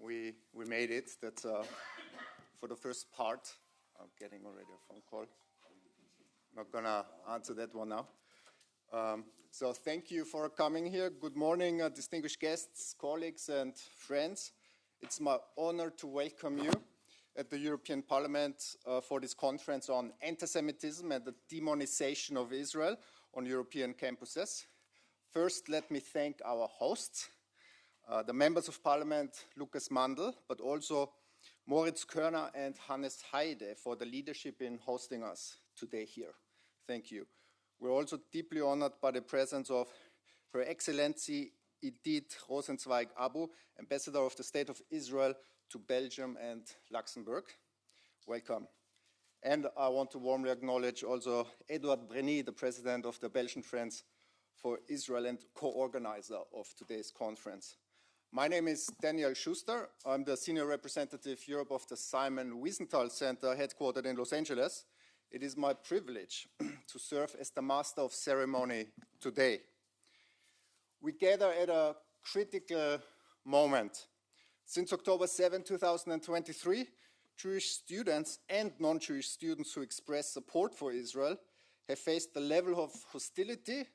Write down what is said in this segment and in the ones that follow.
we made it. That's for the first part. I'm getting already a phone call. Not gonna answer that one now. So thank you for coming here. Good morning, distinguished guests, colleagues, and friends. It's my honor to welcome you at the European Parliament for this conference on anti-Semitism and the demonization of Israel on European campuses. First, let me thank our hosts, the members of Parliament, Lukas Mandl, but also Moritz Körner and Hannes Heide for the leadership in hosting us today here. Thank you. We're also deeply honored by the presence of Her Excellency Idit Rosenzweig Abu, Ambassador of the State of Israel to Belgium and Luxembourg. Welcome. And I want to warmly acknowledge also Edouard Breny, the President of the Belgian Friends for Israel and co-organizer of today's conference. My name is Daniel Schuster. I'm the Senior Representative Europe of the Simon Wiesenthal Center, headquartered in Los Angeles. It is my privilege to serve as the Master of Ceremony today. We gather at a critical moment. Since October 7, 2023, Jewish students and non-Jewish students who express support for Israel have faced the level of hostility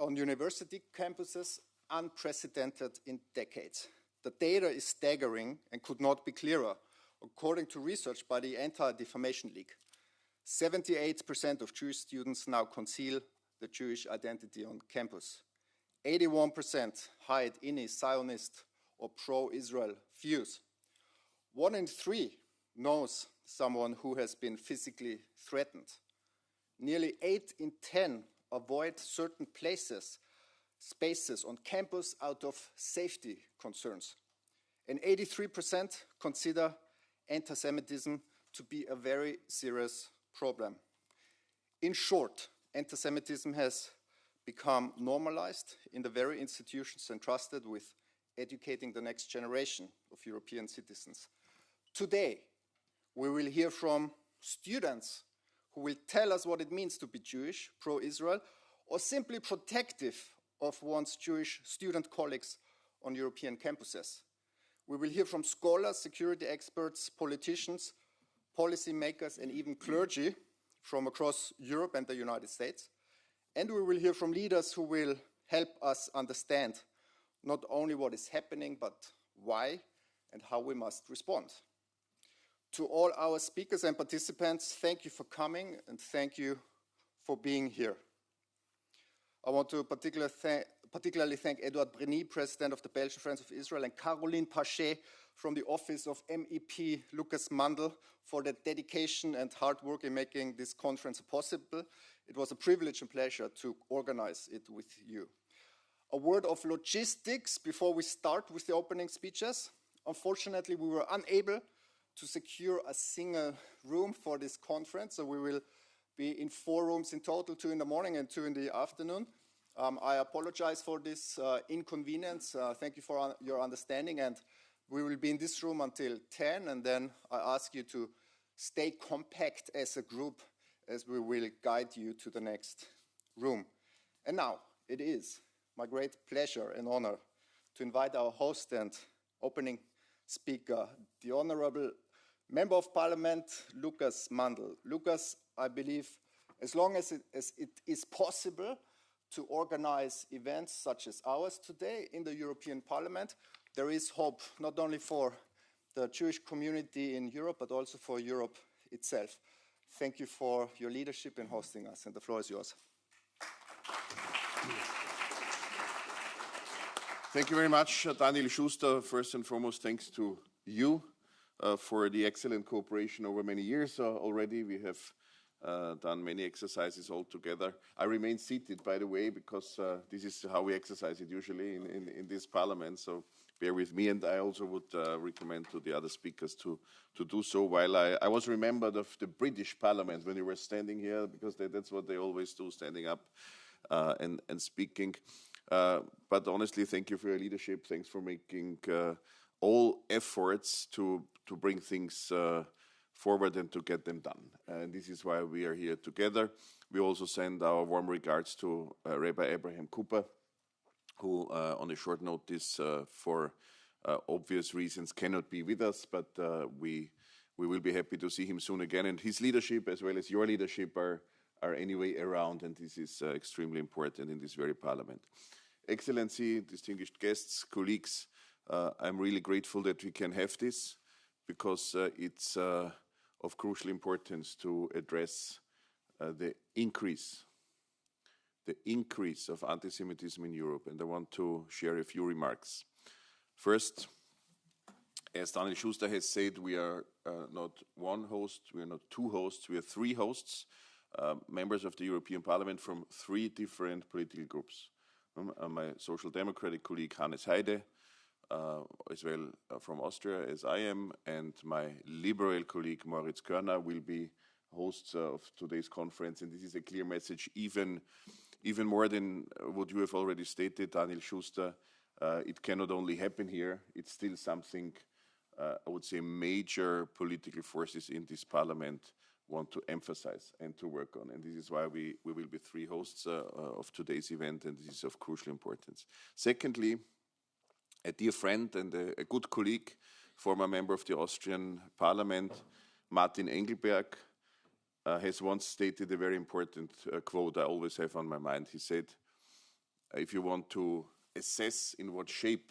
on university campuses unprecedented in decades. The data is staggering and could not be clearer. According to research by the Anti-Defamation League, 78% of Jewish students now conceal the Jewish identity on campus. 81% hide any Zionist or pro-Israel views. 1 in 3 knows someone who has been physically threatened. Nearly 8 in 10 avoid certain spaces on campus out of safety concerns. And 83% consider anti-Semitism to be a very serious problem. In short, anti-Semitism has become normalized in the very institutions entrusted with educating the next generation of European citizens. Today, we will hear from students who will tell us what it means to be Jewish, pro-Israel, or simply protective of one's Jewish student colleagues on European campuses. We will hear from scholars, security experts, politicians, policymakers, and even clergy from across Europe and the United States. And we will hear from leaders who will help us understand not only what is happening, but why and how we must respond. To all our speakers and participants, thank you for coming and thank you for being here. I want to particularly thank Edouard Breny, President of the Belgian Friends of Israel, and Caroline Pachet from the office of MEP Lukas Mandl for their dedication and hard work in making this conference possible. It was a privilege and pleasure to organize it with you. A word of logistics before we start with the opening speeches. Unfortunately, we were unable to secure a single room for this conference, so we will be in 4 rooms in total, 2 in the morning and 2 in the afternoon. I apologize for this inconvenience. Thank you for your understanding, and we will be in this room until 10, and then I ask you to stay compact as a group as we will guide you to the next room. And now, it is my great pleasure and honor to invite our host and opening speaker, the Honorable Member of Parliament, Lukas Mandl. Lukas, I believe, as long as it is possible to organize events such as ours today in the European Parliament, there is hope not only for the Jewish community in Europe, but also for Europe itself. Thank you for your leadership in hosting us, and the floor is yours. Thank you very much, Daniel Schuster. First and foremost, thanks to you for the excellent cooperation over many years already. We have done many exercises all together. I remain seated, by the way, because this is how we exercise it usually in this parliament, so bear with me. And I also would recommend to the other speakers to do so. While I was remembered of the British Parliament when you were standing here, because that's what they always do, standing up and speaking. But honestly, thank you for your leadership. Thanks for making all efforts to bring things forward and to get them done. And this is why we are here together. We also send our warm regards to Rabbi Abraham Cooper, who on a short notice for obvious reasons cannot be with us, but we will be happy to see him soon again. And his leadership, as well as your leadership, are anyway around, and this is extremely important in this very parliament. Excellency, distinguished guests, colleagues, I'm really grateful that we can have this, because it's of crucial importance to address the increase of anti-Semitism in Europe, and I want to share a few remarks. First, as Daniel Schuster has said, we are not one host, we are not two hosts, we are three hosts, members of the European Parliament from three different political groups. My Social Democratic colleague Hannes Heide, as well from Austria as I am, and my Liberal colleague Moritz Körner will be hosts of today's conference. And this is a clear message, even more than what you have already stated, Daniel Schuster. It cannot only happen here, it's still something, I would say, major political forces in this parliament want to emphasize and to work on. And this is why we will be three hosts of today's event, and this is of crucial importance. Secondly, a dear friend and a good colleague, former member of the Austrian parliament, Martin Engelberg, has once stated a very important quote I always have on my mind. He said, if you want to assess in what shape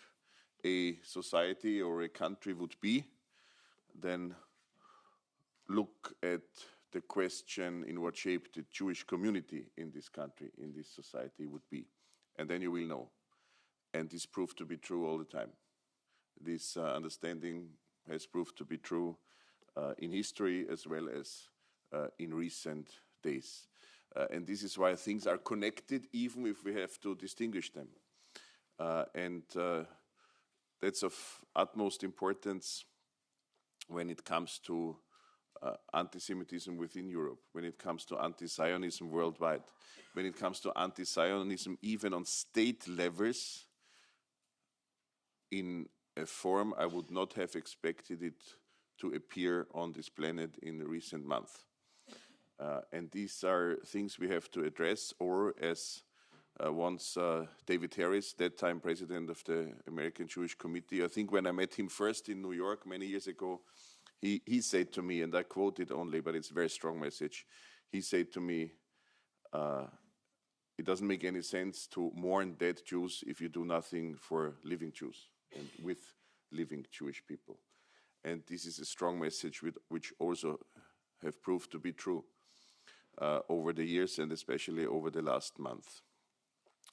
a society or a country would be, then look at the question in what shape the Jewish community in this country, in this society would be. And then you will know. And this proved to be true all the time. This understanding has proved to be true in history as well as in recent days. And this is why things are connected, even if we have to distinguish them. And that's of utmost importance when it comes to anti-Semitism within Europe, when it comes to anti-Zionism worldwide, when it comes to anti-Zionism even on state levels, in a form I would not have expected it to appear on this planet in recent months. And these are things we have to address, or as once David Harris, that time president of the American Jewish Committee, I think when I met him first in New York many years ago, he said to me, and I quote it only, but it's a very strong message, he said to me, it doesn't make any sense to mourn dead Jews if you do nothing for living Jews and with living Jewish people. And this is a strong message which also have proved to be true over the years, and especially over the last month.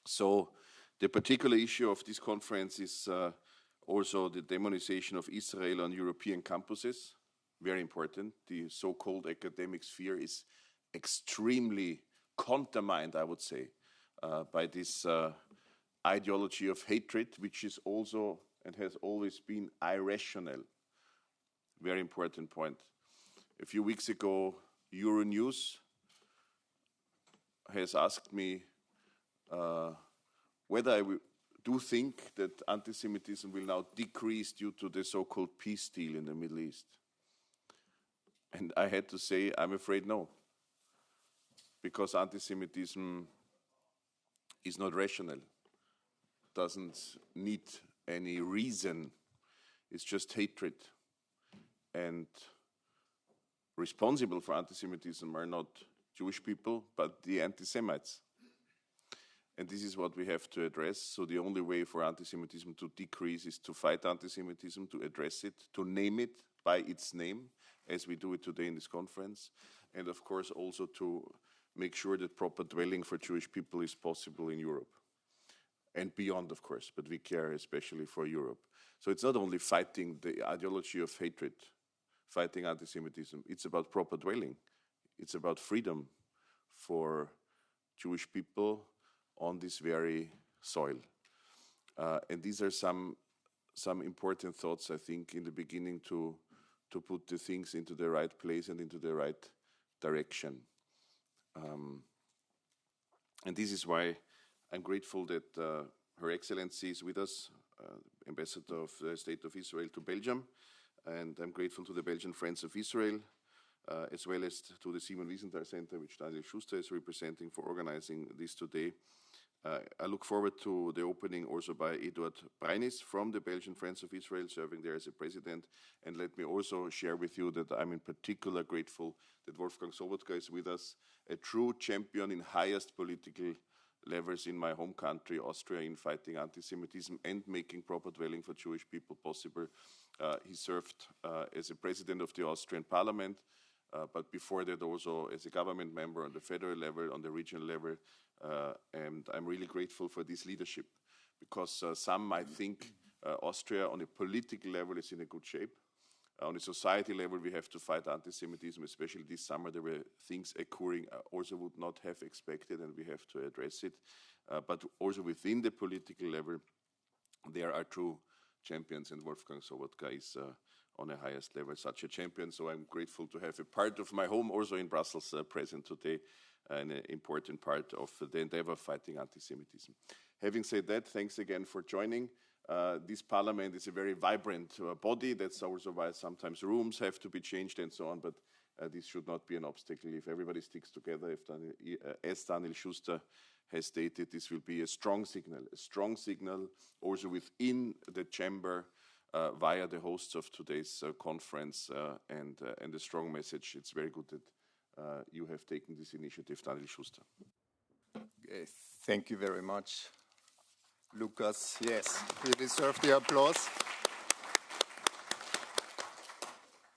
So the particular issue of this conference is also the demonization of Israel on European campuses. Very important. The so-called academic sphere is extremely contamined, I would say, by this ideology of hatred, which is also and has always been irrational. Very important point. A few weeks ago, Euronews has asked me whether I do think that anti-Semitism will now decrease due to the so-called peace deal in the Middle East. And I had to say, I'm afraid no. Because anti-Semitism is not rational, doesn't need any reason, it's just hatred. And responsible for anti-Semitism are not Jewish people, but the anti-Semites. And this is what we have to address. So the only way for anti-Semitism to decrease is to fight anti-Semitism, to address it, to name it by its name, as we do it today in this conference. And of course also to make sure that proper dwelling for Jewish people is possible in Europe. And beyond, of course, but we care especially for Europe. So it's not only fighting the ideology of hatred, fighting anti-Semitism, it's about proper dwelling. It's about freedom for Jewish people on this very soil. And these are some important thoughts, I think, in the beginning to put the things into the right place and into the right direction. And this is why I'm grateful that Her Excellency is with us, Ambassador of the State of Israel to Belgium, and I'm grateful to the Belgian Friends of Israel, as well as to the Simon Wiesenthal Center, which Daniel Schuster is representing, for organizing this today. I look forward to the opening also by Eduard Breinis from the Belgian Friends of Israel, serving there as a president. And let me also share with you that I'm in particular grateful that Wolfgang Sobotka is with us, a true champion in highest political levels in my home country, Austria, in fighting anti-Semitism and making proper dwelling for Jewish people possible. He served as a president of the Austrian parliament, but before that also as a government member on the federal level, on the regional level. And I'm really grateful for this leadership, because some might think Austria on a political level is in a good shape. On a society level, we have to fight anti-Semitism, especially this summer. There were things occurring I also would not have expected, and we have to address it. But also within the political level, there are true champions, and Wolfgang Sobotka is on the highest level such a champion. So I'm grateful to have a part of my home also in Brussels present today, an important part of the endeavor fighting anti-Semitism. Having said that, thanks again for joining. This parliament is a very vibrant body. That's also why sometimes rooms have to be changed and so on, but this should not be an obstacle. If everybody sticks together, as Daniel Schuster has stated, this will be a strong signal also within the chamber via the hosts of today's conference, and a strong message. It's very good that you have taken this initiative, Daniel Schuster. Okay, thank you very much, Lucas. Yes, you deserve the applause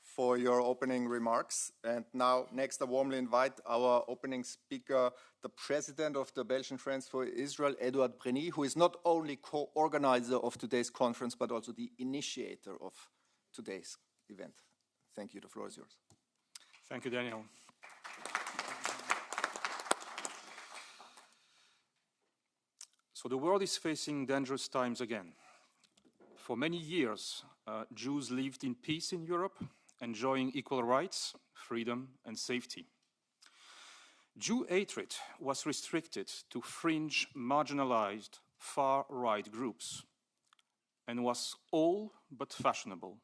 for your opening remarks. And now, next, I warmly invite our opening speaker, the president of the Belgian Friends for Israel, Eduard Breinis, who is not only co-organizer of today's conference, but also the initiator of today's event. Thank you. The floor is yours. Thank you, Daniel. So the world is facing dangerous times again. For many years, Jews lived in peace in Europe, enjoying equal rights, freedom, and safety. Jew hatred was restricted to fringe, marginalized, far-right groups and was all but fashionable.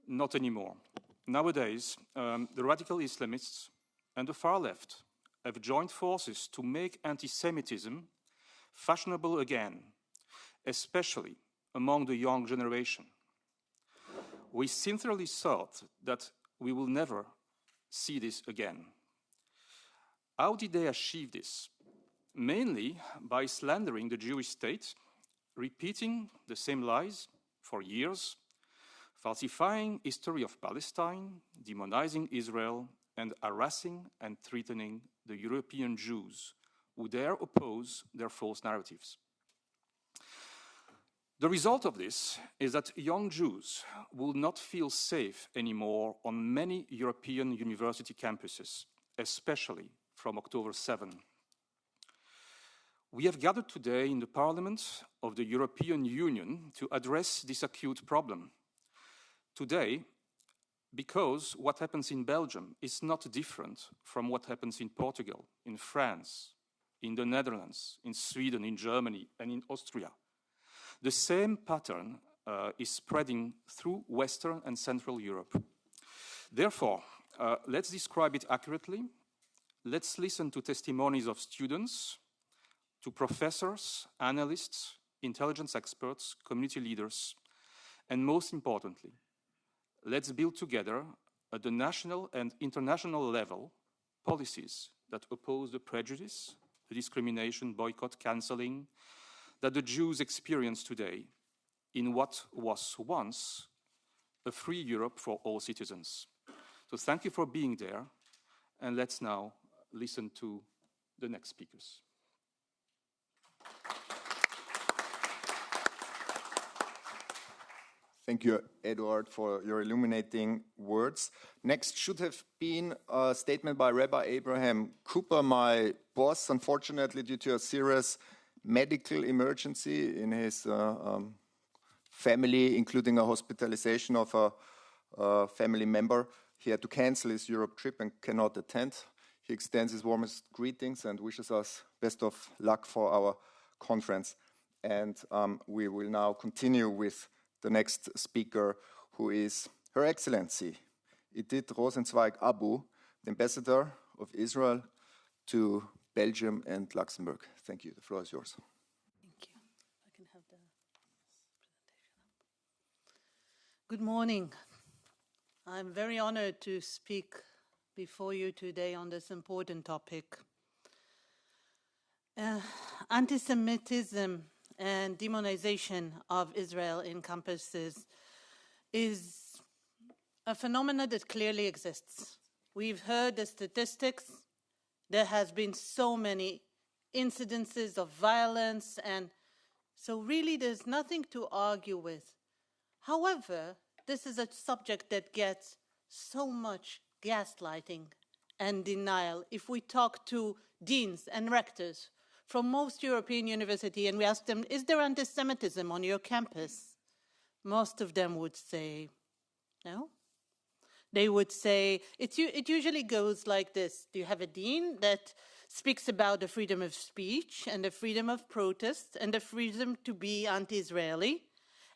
Not anymore. Nowadays, the radical Islamists and the far left have joined forces to make anti-Semitism fashionable again, especially among the young generation. We sincerely thought that we will never see this again. How did they achieve this? Mainly by slandering the Jewish state, repeating the same lies for years, falsifying history of Palestine, demonizing Israel, and harassing and threatening the European Jews who dare oppose their false narratives. The result of this is that young Jews will not feel safe anymore on many European university campuses, especially from October 7. We have gathered today in the Parliament of the European Union to address this acute problem. Today, because what happens in Belgium is not different from what happens in Portugal, in France, in the Netherlands, in Sweden, in Germany, and in Austria. The same pattern is spreading through Western and Central Europe. Therefore, let's describe it accurately. Let's listen to testimonies of students, to professors, analysts, intelligence experts, community leaders, and most importantly, let's build together at the national and international level policies that oppose the prejudice, the discrimination, boycott, cancelling that the Jews experience today in what was once a free Europe for all citizens. So thank you for being there, and let's now listen to the next speakers. Thank you, Eduard, for your illuminating words. Next should have been a statement by Rabbi Abraham Cooper, my boss, unfortunately, due to a serious medical emergency in his family, including a hospitalization of a family member. He had to cancel his Europe trip and cannot attend. He extends his warmest greetings and wishes us best of luck for our conference. And we will now continue with the next speaker, who is Her Excellency Edith Rosenzweig Abu, the Ambassador of Israel to Belgium and Luxembourg. Thank you. The floor is yours. Thank you. I can have the presentation up. Good morning. I'm very honored to speak before you today on this important topic. Antisemitism and demonization of Israel in campuses is a phenomenon that clearly exists. We've heard the statistics. There has been so many incidences of violence, and so really there's nothing to argue with. However, this is a subject that gets so much gaslighting and denial. If we talk to deans and rectors from most European universities and we ask them, is there anti-Semitism on your campus? Most of them would say, no. They would say, it usually goes like this. You have a dean that speaks about the freedom of speech and the freedom of protest and the freedom to be anti-Israeli.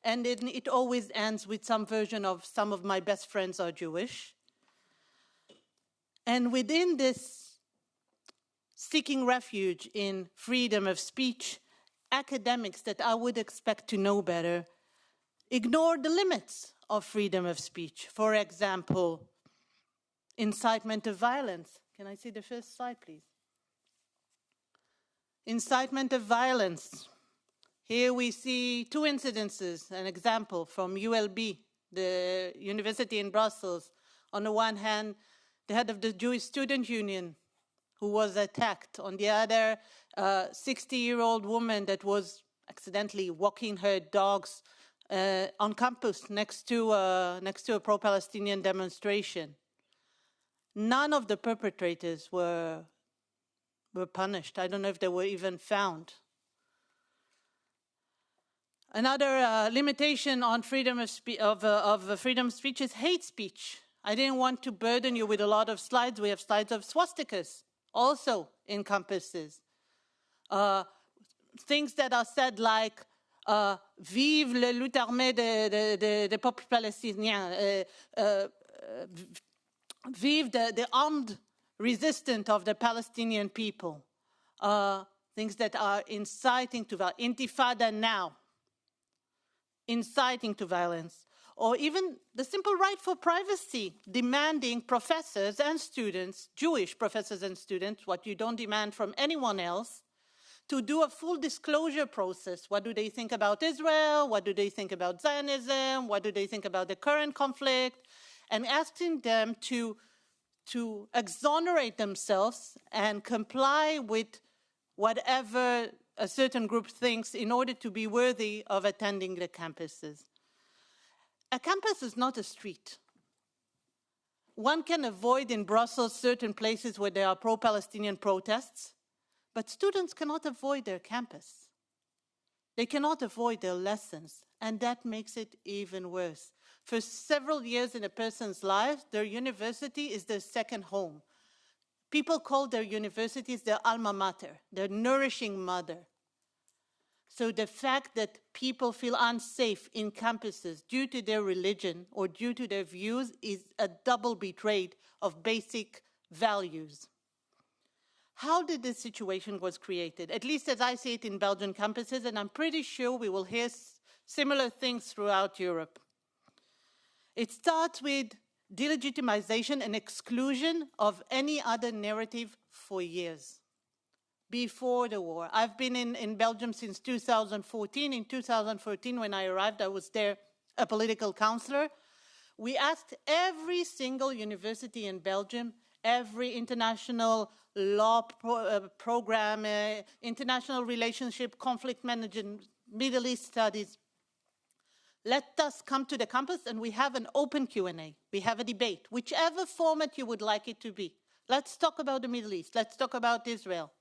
And then it always ends with some version of some of my best friends are Jewish. And within this seeking refuge in freedom of speech, academics that I would expect to know better ignore the limits of freedom of speech. For example, incitement of violence. Can I see the first slide, please? Incitement of violence. Here we see two incidences, an example from ULB, the university in Brussels. On the one hand, the head of the Jewish Student Union, who was attacked. On the other, a 60-year-old woman that was accidentally walking her dogs on campus next to a pro-Palestinian demonstration. None of the perpetrators were punished. I don't know if they were even found. Another limitation on freedom of speech is hate speech. I didn't want to burden you with a lot of slides. We have slides of swastikas also in campuses. Things that are said like, vive le lutte armée des peuples palestiniens, vive the armed resistance of the Palestinian people. Things that are inciting to violence, intifada now, inciting to violence. Or even the simple right for privacy, demanding professors and students, Jewish professors and students, what you don't demand from anyone else, to do a full disclosure process. What do they think about Israel? What do they think about Zionism? What do they think about the current conflict? And asking them to exonerate themselves and comply with whatever a certain group thinks in order to be worthy of attending the campuses. A campus is not a street. One can avoid in Brussels certain places where there are pro-Palestinian protests, but students cannot avoid their campus. They cannot avoid their lessons, and that makes it even worse. For several years in a person's life, their university is their second home. People call their universities their alma mater, their nourishing mother. So the fact that people feel unsafe in campuses due to their religion or due to their views is a double betrayal of basic values. How did this situation was created? At least as I see it in Belgian campuses, and I'm pretty sure we will hear similar things throughout Europe. It starts with delegitimization and exclusion of any other narrative for years. Before the war. I've been in Belgium since 2014. In 2014, when I arrived, I was there a political counselor. We asked every single university in Belgium, every international law program, international relationship, conflict management, Middle East studies, let us come to the campus and we have an open Q&A. We have a debate, whichever format you would like it to be. Let's talk about the Middle East. Let's talk about Israel.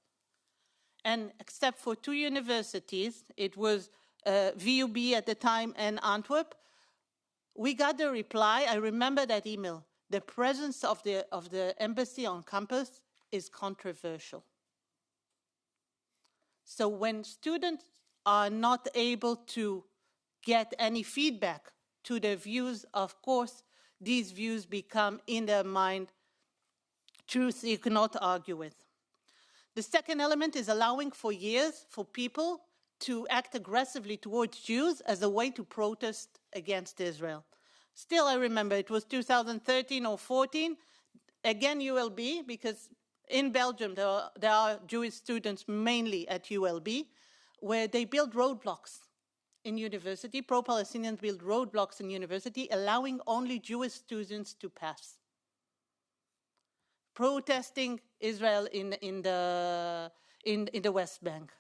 And except for two universities, it was VUB at the time and Antwerp, we got the reply. I remember that email. The presence of the embassy on campus is controversial. So when students are not able to get any feedback to their views, of course, these views become in their mind truths you cannot argue with. The second element is allowing for years for people to act aggressively towards Jews as a way to protest against Israel. Still, I remember it was 2013 or 14, again ULB, because in Belgium there are Jewish students mainly at ULB, where they build roadblocks in university, pro-Palestinians build roadblocks in university, allowing only Jewish students to pass. Protesting Israel in the West Bank.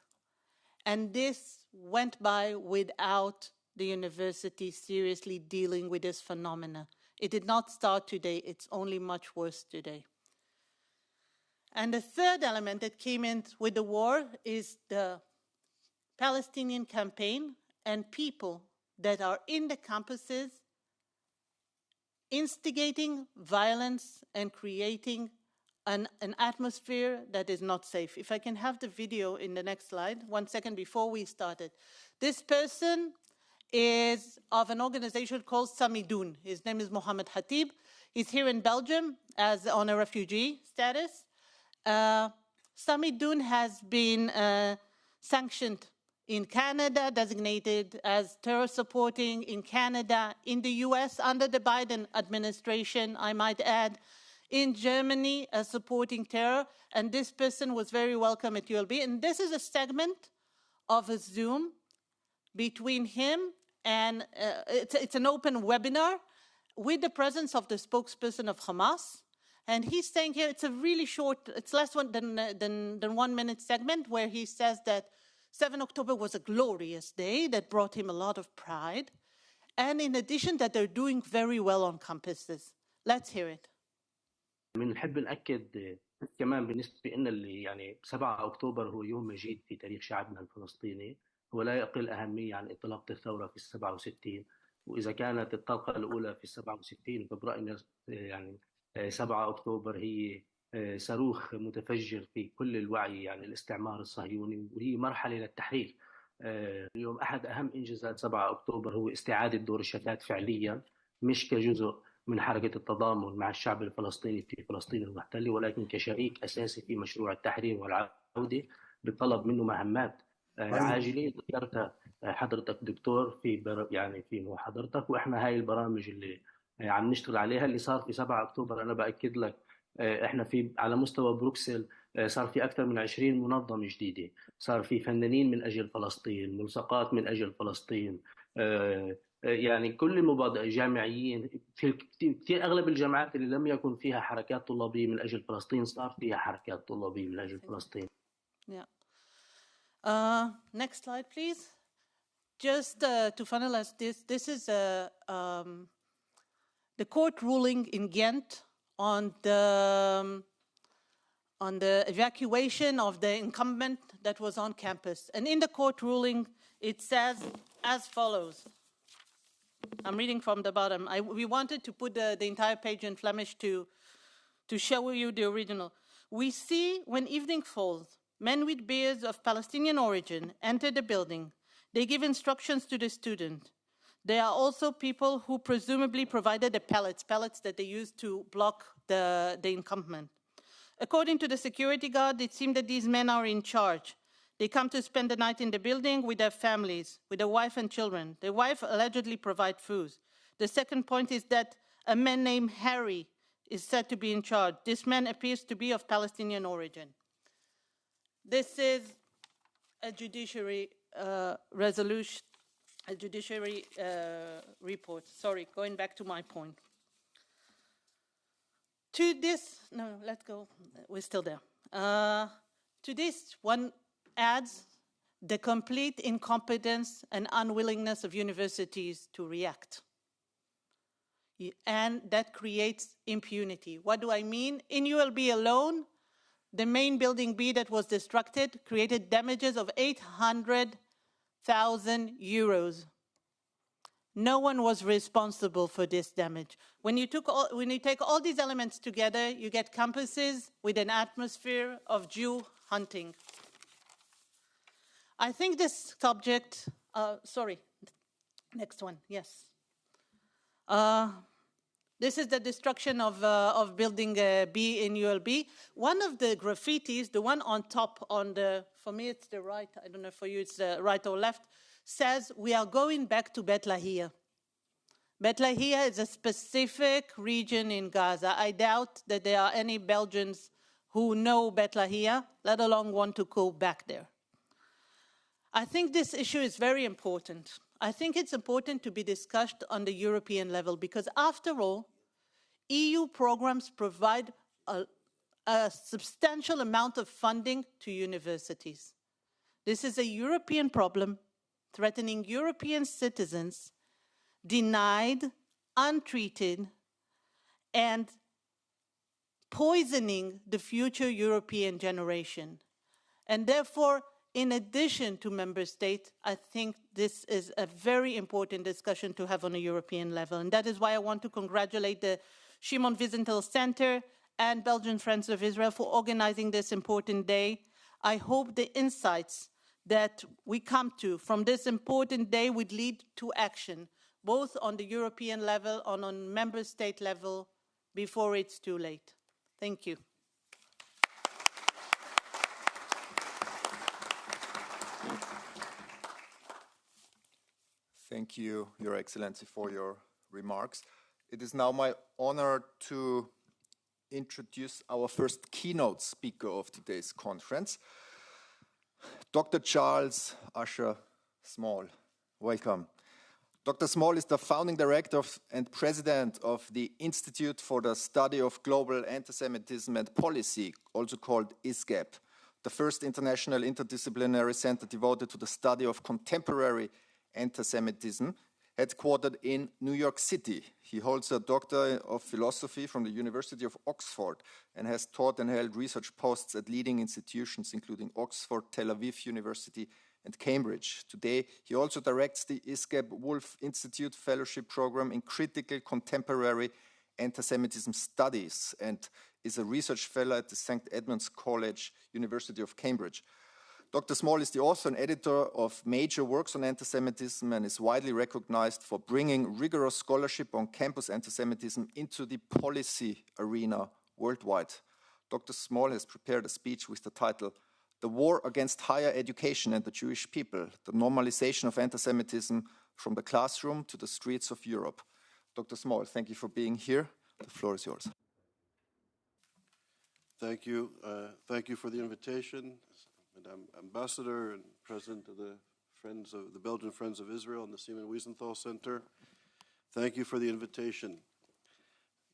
And this went by without the university seriously dealing with this phenomena. It did not start today, it's only much worse today. And the third element that came in with the war is the Palestinian campaign and people that are in the campuses instigating violence and creating an atmosphere that is not safe. If I can have the video in the next slide, 1 second before we started. This person is of an organization called Samidun. His name is Mohammed Hatib. He's here in Belgium as on a refugee status. Samidun has been sanctioned in Canada, designated as terror supporting in Canada, in the US under the Biden administration, I might add, in Germany as supporting terror, and this person was very welcome at ULB. And this is a segment of a Zoom between him and, it's an open webinar with the presence of the spokesperson of Hamas. And he's saying here, it's a really short, it's less than 1 minute segment where he says that 7 October was a glorious day that brought him a lot of pride. And in addition that they're doing very well on campuses. Let's hear it. بنحب نأكد كمان بالنسبة لنا اللي يعني 7 أكتوبر هو يوم مجيد في تاريخ شعبنا الفلسطيني، هو لا يقل أهمية عن انطلاقة الثورة في 67. وإذا كانت الطلقة الأولى في 67 فبرأينا يعني 7 أكتوبر هي صاروخ متفجر في كل الوعي يعني الاستعمار الصهيوني، وهي مرحلة للتحرير. اليوم أحد أهم إنجازات 7 أكتوبر هو استعادة دور الشتات فعليا، مش كجزء من حركة التضامن مع الشعب الفلسطيني في فلسطين المحتلة، ولكن كشريك أساسي في مشروع التحرير والعودة بطلب منه مهمات عاجلة ذكرتها حضرتك دكتور في محاضرتك، وإحنا هاي البرامج اللي عم نشتغل عليها اللي صار في 7 أكتوبر. أنا بأكد لك إحنا على مستوى بروكسل صار في أكثر من 20 منظمة جديدة، صار في فنانين من أجل فلسطين، ملصقات من أجل فلسطين، يعني كل المبادئ جامعيين في كثير أغلب الجامعات اللي لم يكن فيها حركات طلابية من أجل فلسطين صار فيها حركات طلابية من أجل فلسطين. Yeah. Next slide, please. Just to finalize this is the court ruling in Ghent on the evacuation of the incumbent that was on campus. And in the court ruling, it says as follows. I'm reading from the bottom. We wanted to put the entire page in Flemish to show you the original. We see when evening falls, men with beards of Palestinian origin enter the building. They give instructions to the student. There are also people who presumably provided the pallets that they used to block the encampment. According to the security guard, it seemed that these men are in charge. They come to spend the night in the building with their families, with their wife and children. The wife allegedly provides food. The second point is that a man named Harry is said to be in charge. This man appears to be of Palestinian origin. This is a judiciary resolution, a judiciary report. Sorry, going back to my point. To this, no, let's go, we're still there. To this, one adds the complete incompetence and unwillingness of universities to react. And that creates impunity. What do I mean? In ULB alone, the main building B that was destructed created damages of 800,000 euros. No one was responsible for this damage. When you take all these elements together, you get campuses with an atmosphere of Jew hunting. I think this subject, sorry, next one, yes. This is the destruction of building B in ULB. One of the graffitis, the one on top on the, for me it's the right, I don't know for you it's the right or left, says we are going back to Bet Lahia. Bet Lahia is a specific region in Gaza. I doubt that there are any Belgians who know Bet Lahia, let alone want to go back there. I think this issue is very important. I think it's important to be discussed on the European level because after all, EU programs provide a substantial amount of funding to universities. This is a European problem threatening European citizens, denied, untreated, and poisoning the future European generation. And therefore, in addition to member states, I think this is a very important discussion to have on a European level. And that is why I want to congratulate the Shimon Wiesenthal Center and Belgian Friends of Israel for organizing this important day. I hope the insights that we come to from this important day would lead to action, both on the European level and on member state level, before it's too late. Thank you. Thank you, Your Excellency, for your remarks. It is now my honor to introduce our first keynote speaker of today's conference, Dr. Charles Usher Small. Welcome. Dr. Small is the founding director and president of the Institute for the Study of Global Antisemitism and Policy, also called ISGAP, the first international interdisciplinary center devoted to the study of contemporary antisemitism, headquartered in New York City. He holds a Doctor of Philosophy from the University of Oxford and has taught and held research posts at leading institutions including Oxford, Tel Aviv University, and Cambridge. Today, he also directs the ISGAP Wolf Institute Fellowship Program in Critical Contemporary Antisemitism Studies and is a research fellow at the St. Edmund's College, University of Cambridge. Dr. Small is the author and editor of major works on antisemitism and is widely recognized for bringing rigorous scholarship on campus antisemitism into the policy arena worldwide. Dr. Small has prepared a speech with the title, "The War Against Higher Education and the Jewish People, the Normalization of Antisemitism from the Classroom to the Streets of Europe." Dr. Small, thank you for being here. The floor is yours. Thank you. Thank you for the invitation. Madam Ambassador and President of the Belgian Friends of Israel and the Simon Wiesenthal Center. Thank you for the invitation.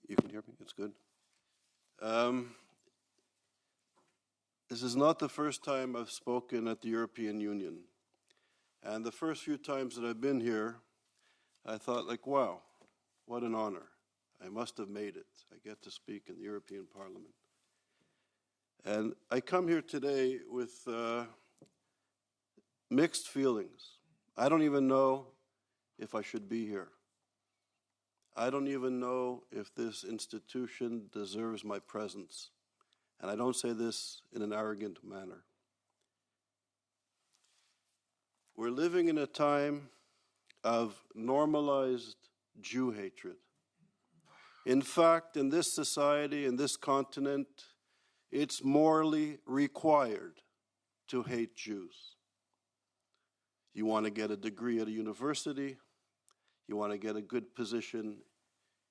You can hear me? It's good. This is not the first time I've spoken at the European Union. And the first few times that I've been here, I thought, like, wow, what an honor. I must have made it. I get to speak in the European Parliament. And I come here today with mixed feelings. I don't even know if I should be here. I don't even know if this institution deserves my presence. And I don't say this in an arrogant manner. We're living in a time of normalized Jew hatred. In fact, in this society, in this continent, it's morally required to hate Jews. You want to get a degree at a university, you want to get a good position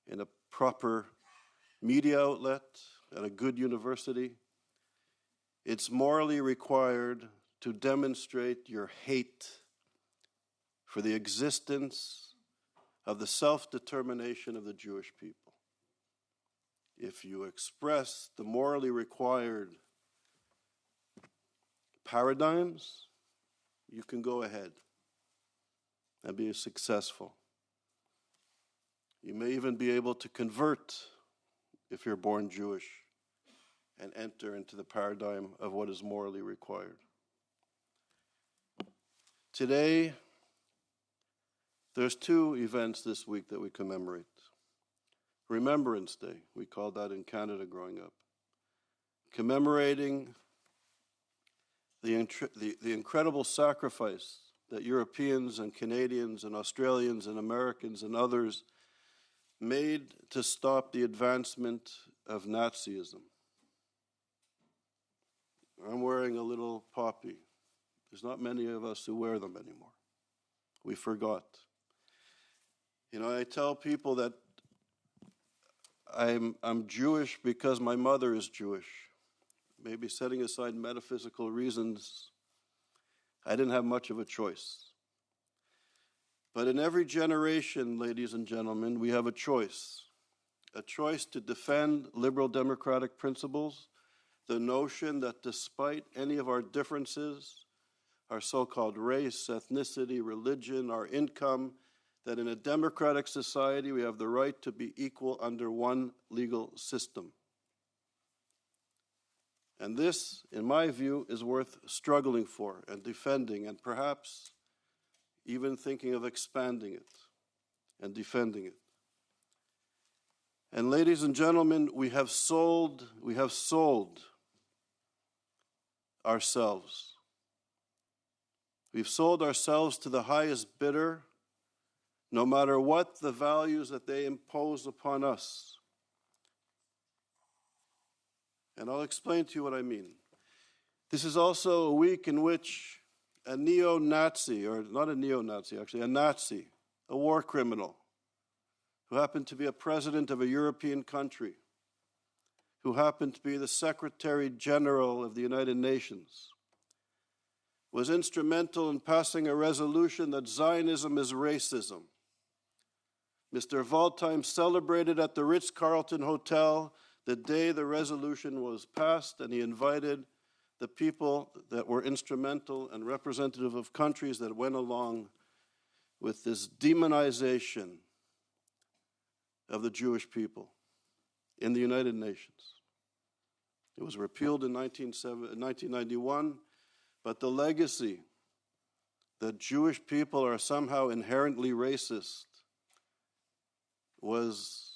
in a proper media outlet, at a good university, it's morally required to demonstrate your hate for the existence of the self-determination of the Jewish people. If you express the morally required paradigms, you can go ahead and be successful. You may even be able to convert if you're born Jewish and enter into the paradigm of what is morally required. Today, there's two events this week that we commemorate. Remembrance Day, we called that in Canada growing up. Commemorating the incredible sacrifice that Europeans and Canadians and Australians and Americans and others made to stop the advancement of Nazism. I'm wearing a little poppy. There's not many of us who wear them anymore. We forgot. You know, I tell people that I'm Jewish because my mother is Jewish. Maybe setting aside metaphysical reasons, I didn't have much of a choice. But in every generation, ladies and gentlemen, we have a choice to defend liberal democratic principles, the notion that despite any of our differences, our so-called race, ethnicity, religion, our income, that in a democratic society we have the right to be equal under one legal system. And this, in my view, is worth struggling for and defending, and perhaps even thinking of expanding it and defending it. And ladies and gentlemen, we have sold ourselves. We've sold ourselves to the highest bidder, no matter what the values that they impose upon us. And I'll explain to you what I mean. This is also a week in which a neo-Nazi, or not a neo-Nazi actually, a Nazi, a war criminal, who happened to be a president of a European country, who happened to be the Secretary General of the United Nations, was instrumental in passing a resolution that Zionism is racism. Mr. Waldheim celebrated at the Ritz-Carlton Hotel the day the resolution was passed, and he invited the people that were instrumental and representative of countries that went along with this demonization of the Jewish people in the United Nations. It was repealed in 1991, but the legacy that Jewish people are somehow inherently racist was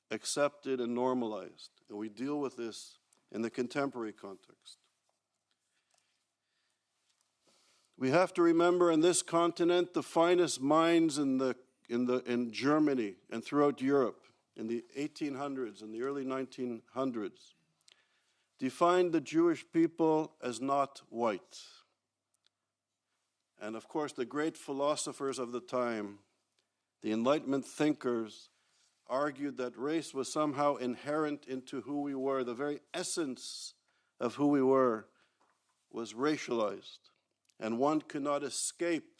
accepted and normalized. And we deal with this in the contemporary context. We have to remember in this continent the finest minds in Germany and throughout Europe in the 1800s and the early 1900s defined the Jewish people as not white. And of course, the great philosophers of the time, the Enlightenment thinkers, argued that race was somehow inherent into who we were. The very essence of who we were was racialized. And one could not escape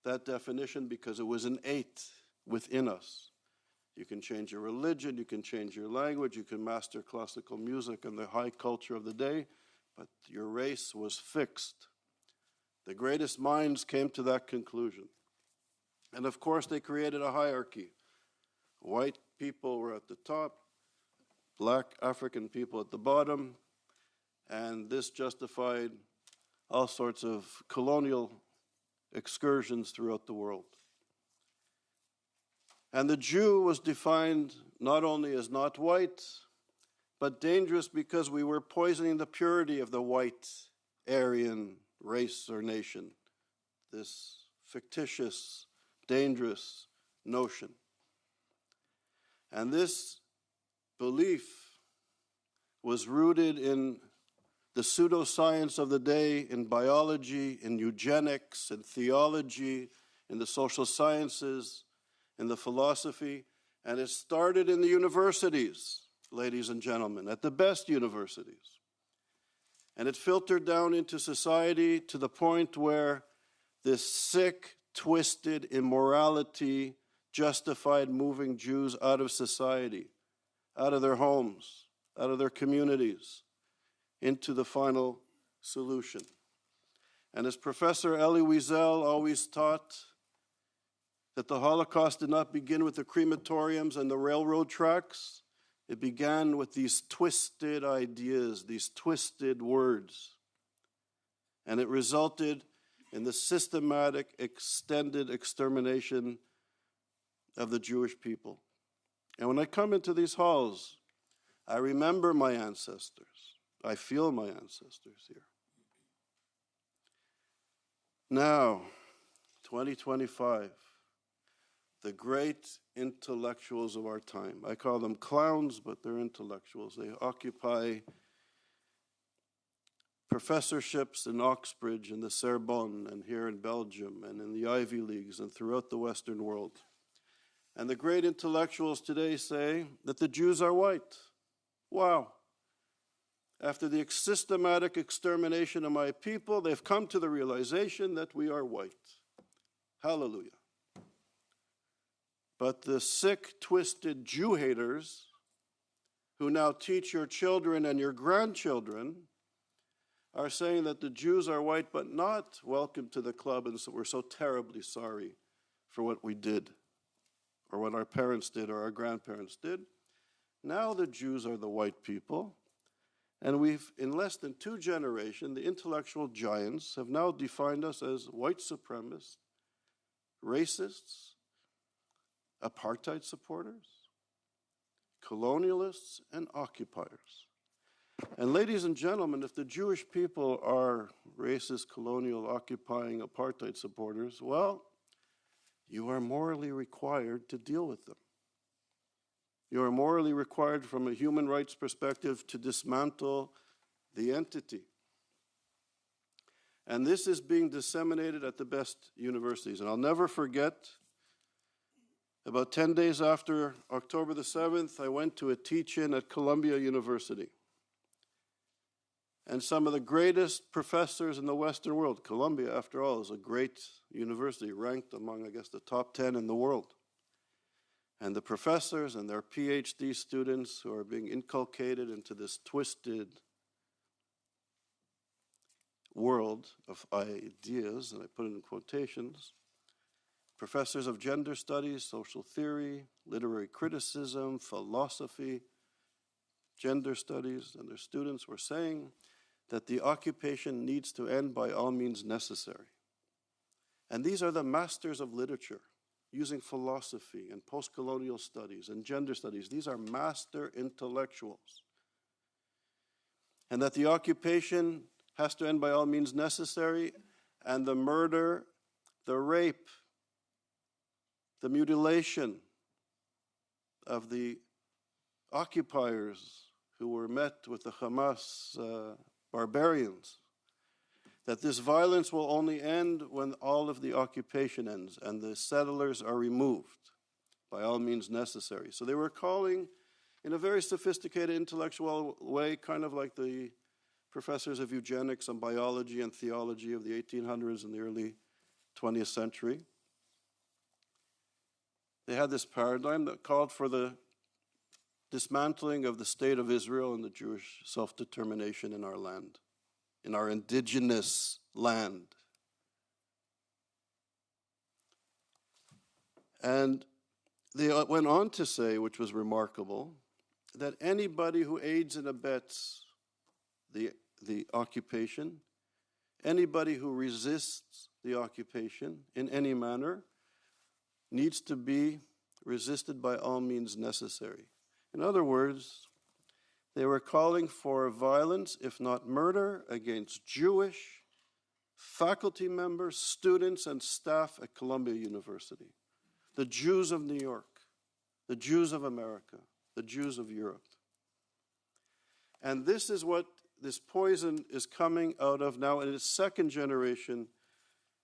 that definition because it was innate within us. You can change your religion, you can change your language, you can master classical music and the high culture of the day, but your race was fixed. The greatest minds came to that conclusion. And of course, they created a hierarchy. White people were at the top, black African people at the bottom, and this justified all sorts of colonial excursions throughout the world. And the Jew was defined not only as not white, but dangerous because we were poisoning the purity of the white Aryan race or nation, this fictitious, dangerous notion. And this belief was rooted in the pseudoscience of the day, in biology, in eugenics, in theology, in the social sciences, in the philosophy, and it started in the universities, ladies and gentlemen, at the best universities. And it filtered down into society to the point where this sick, twisted immorality justified moving Jews out of society, out of their homes, out of their communities, into the final solution. And as Professor Elie Wiesel always taught, that the Holocaust did not begin with the crematoriums and the railroad tracks. It began with these twisted ideas, these twisted words. And it resulted in the systematic, extended extermination of the Jewish people. And when I come into these halls, I remember my ancestors. I feel my ancestors here. Now, 2025, the great intellectuals of our time. I call them clowns, but they're intellectuals. They occupy professorships in Oxbridge and the Sorbonne and here in Belgium and in the Ivy Leagues and throughout the Western world. And the great intellectuals today say that the Jews are white. Wow. After the systematic extermination of my people, they've come to the realization that we are white. Hallelujah. But the sick, twisted Jew haters who now teach your children and your grandchildren are saying that the Jews are white but not welcome to the club, and so we're so terribly sorry for what we did or what our parents did or our grandparents did. Now the Jews are the white people, and we've, in less than 2 generations, the intellectual giants have now defined us as white supremacists, racists, apartheid supporters, colonialists, and occupiers. And ladies and gentlemen, if the Jewish people are racist, colonial, occupying, apartheid supporters, well, you are morally required to deal with them. You are morally required from a human rights perspective to dismantle the entity. And this is being disseminated at the best universities. And I'll never forget, about 10 days after October the 7th, I went to a teach-in at Columbia University. And some of the greatest professors in the Western world, Columbia, after all, is a great university, ranked among, I guess, the top 10 in the world. And the professors and their PhD students who are being inculcated into this twisted world of ideas, and I put it in quotations, professors of gender studies, social theory, literary criticism, philosophy, gender studies, and their students were saying that the occupation needs to end by all means necessary. And these are the masters of literature, using philosophy and post-colonial studies and gender studies. These are master intellectuals. And that the occupation has to end by all means necessary, and the murder, the rape, the mutilation of the occupiers who were met with the Hamas barbarians, that this violence will only end when all of the occupation ends and the settlers are removed by all means necessary. So they were calling, in a very sophisticated intellectual way, kind of like the professors of eugenics and biology and theology of the 1800s and the early 20th century. They had this paradigm that called for the dismantling of the state of Israel and the Jewish self-determination in our land, in our indigenous land. And they went on to say, which was remarkable, that anybody who aids and abets the occupation, anybody who resists the occupation in any manner, needs to be resisted by all means necessary. In other words, they were calling for violence, if not murder, against Jewish faculty members, students, and staff at Columbia University. The Jews of New York, the Jews of America, the Jews of Europe. And this is what this poison is coming out of now in its second generation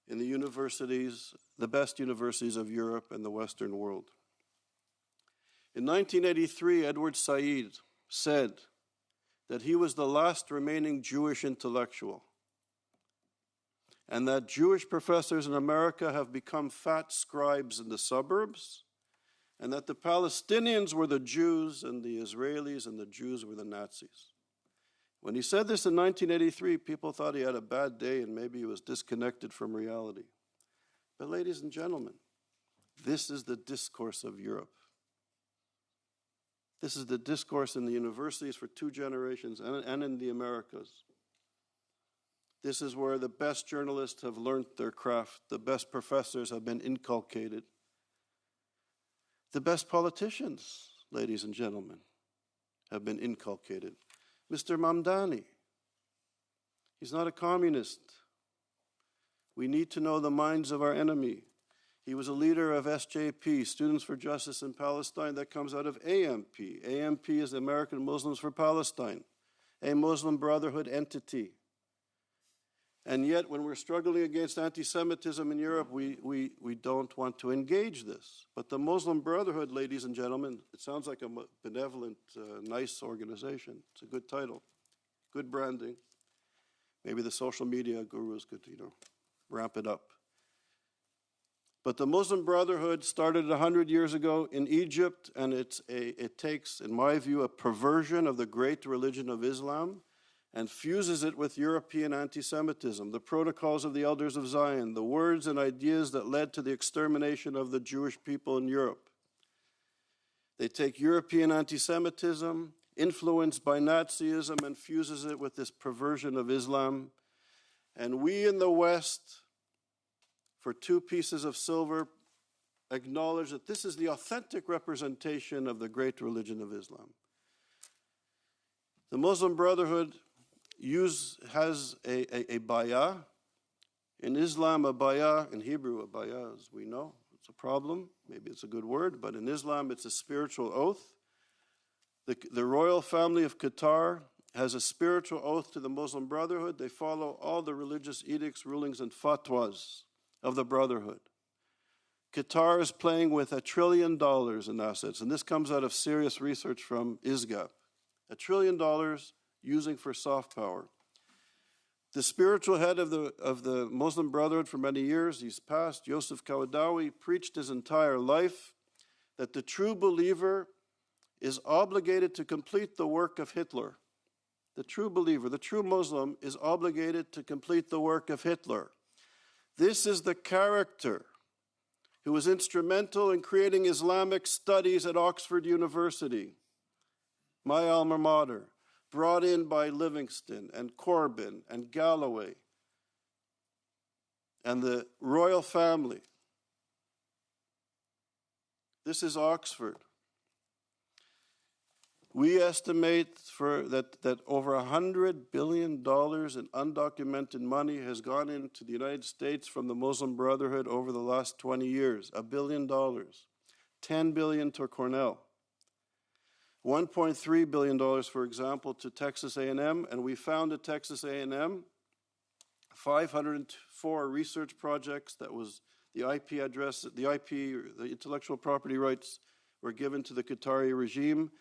in the universities, the best universities of Europe and the Western world. In 1983, Edward Said said that he was the last remaining Jewish intellectual, and that Jewish professors in America have become fat scribes in the suburbs, and that the Palestinians were the Jews and the Israelis and the Jews were the Nazis. When he said this in 1983, people thought he had a bad day and maybe he was disconnected from reality. But ladies and gentlemen, this is the discourse of Europe. This is the discourse in the universities for 2 generations and in the Americas. This is where the best journalists have learned their craft, the best professors have been inculcated. The best politicians, ladies and gentlemen, have been inculcated. Mr. Mamdani, he's not a communist. We need to know the minds of our enemy. He was a leader of SJP, Students for Justice in Palestine, that comes out of AMP. AMP is the American Muslims for Palestine, a Muslim Brotherhood entity. And yet, when we're struggling against anti-Semitism in Europe, we don't want to engage this. But the Muslim Brotherhood, ladies and gentlemen, it sounds like a benevolent, nice organization. It's a good title, good branding. Maybe the social media gurus could, ramp it up. But the Muslim Brotherhood started 100 years ago in Egypt, and it takes, in my view, a perversion of the great religion of Islam and fuses it with European anti-Semitism, the protocols of the Elders of Zion, the words and ideas that led to the extermination of the Jewish people in Europe. They take European anti-Semitism, influenced by Nazism, and fuses it with this perversion of Islam. And we in the West, for 2 pieces of silver, acknowledge that this is the authentic representation of the great religion of Islam. The Muslim Brotherhood has a bayah. In Islam, a bayah, in Hebrew, a bayah, as we know, it's a problem. Maybe it's a good word, but in Islam, it's a spiritual oath. The royal family of Qatar has a spiritual oath to the Muslim Brotherhood. They follow all the religious edicts, rulings, and fatwas of the Brotherhood. Qatar is playing with $1 trillion in assets, and this comes out of serious research from ISGAP. $1 trillion using for soft power. The spiritual head of the Muslim Brotherhood for many years, he's passed, Yosef Kawadawi, preached his entire life that the true believer is obligated to complete the work of Hitler. The true believer, the true Muslim, is obligated to complete the work of Hitler. This is the character who was instrumental in creating Islamic studies at Oxford University, my alma mater, brought in by Livingston and Corbyn and Galloway and the royal family. This is Oxford. We estimate that over $100 billion in undocumented money has gone into the United States from the Muslim Brotherhood over the last 20 years. $1 billion. $10 billion to Cornell. $1.3 billion, for example, to Texas A&M, and we found at Texas A&M 504 research projects that was the IP address, the intellectual property rights were given to the Qatari regime.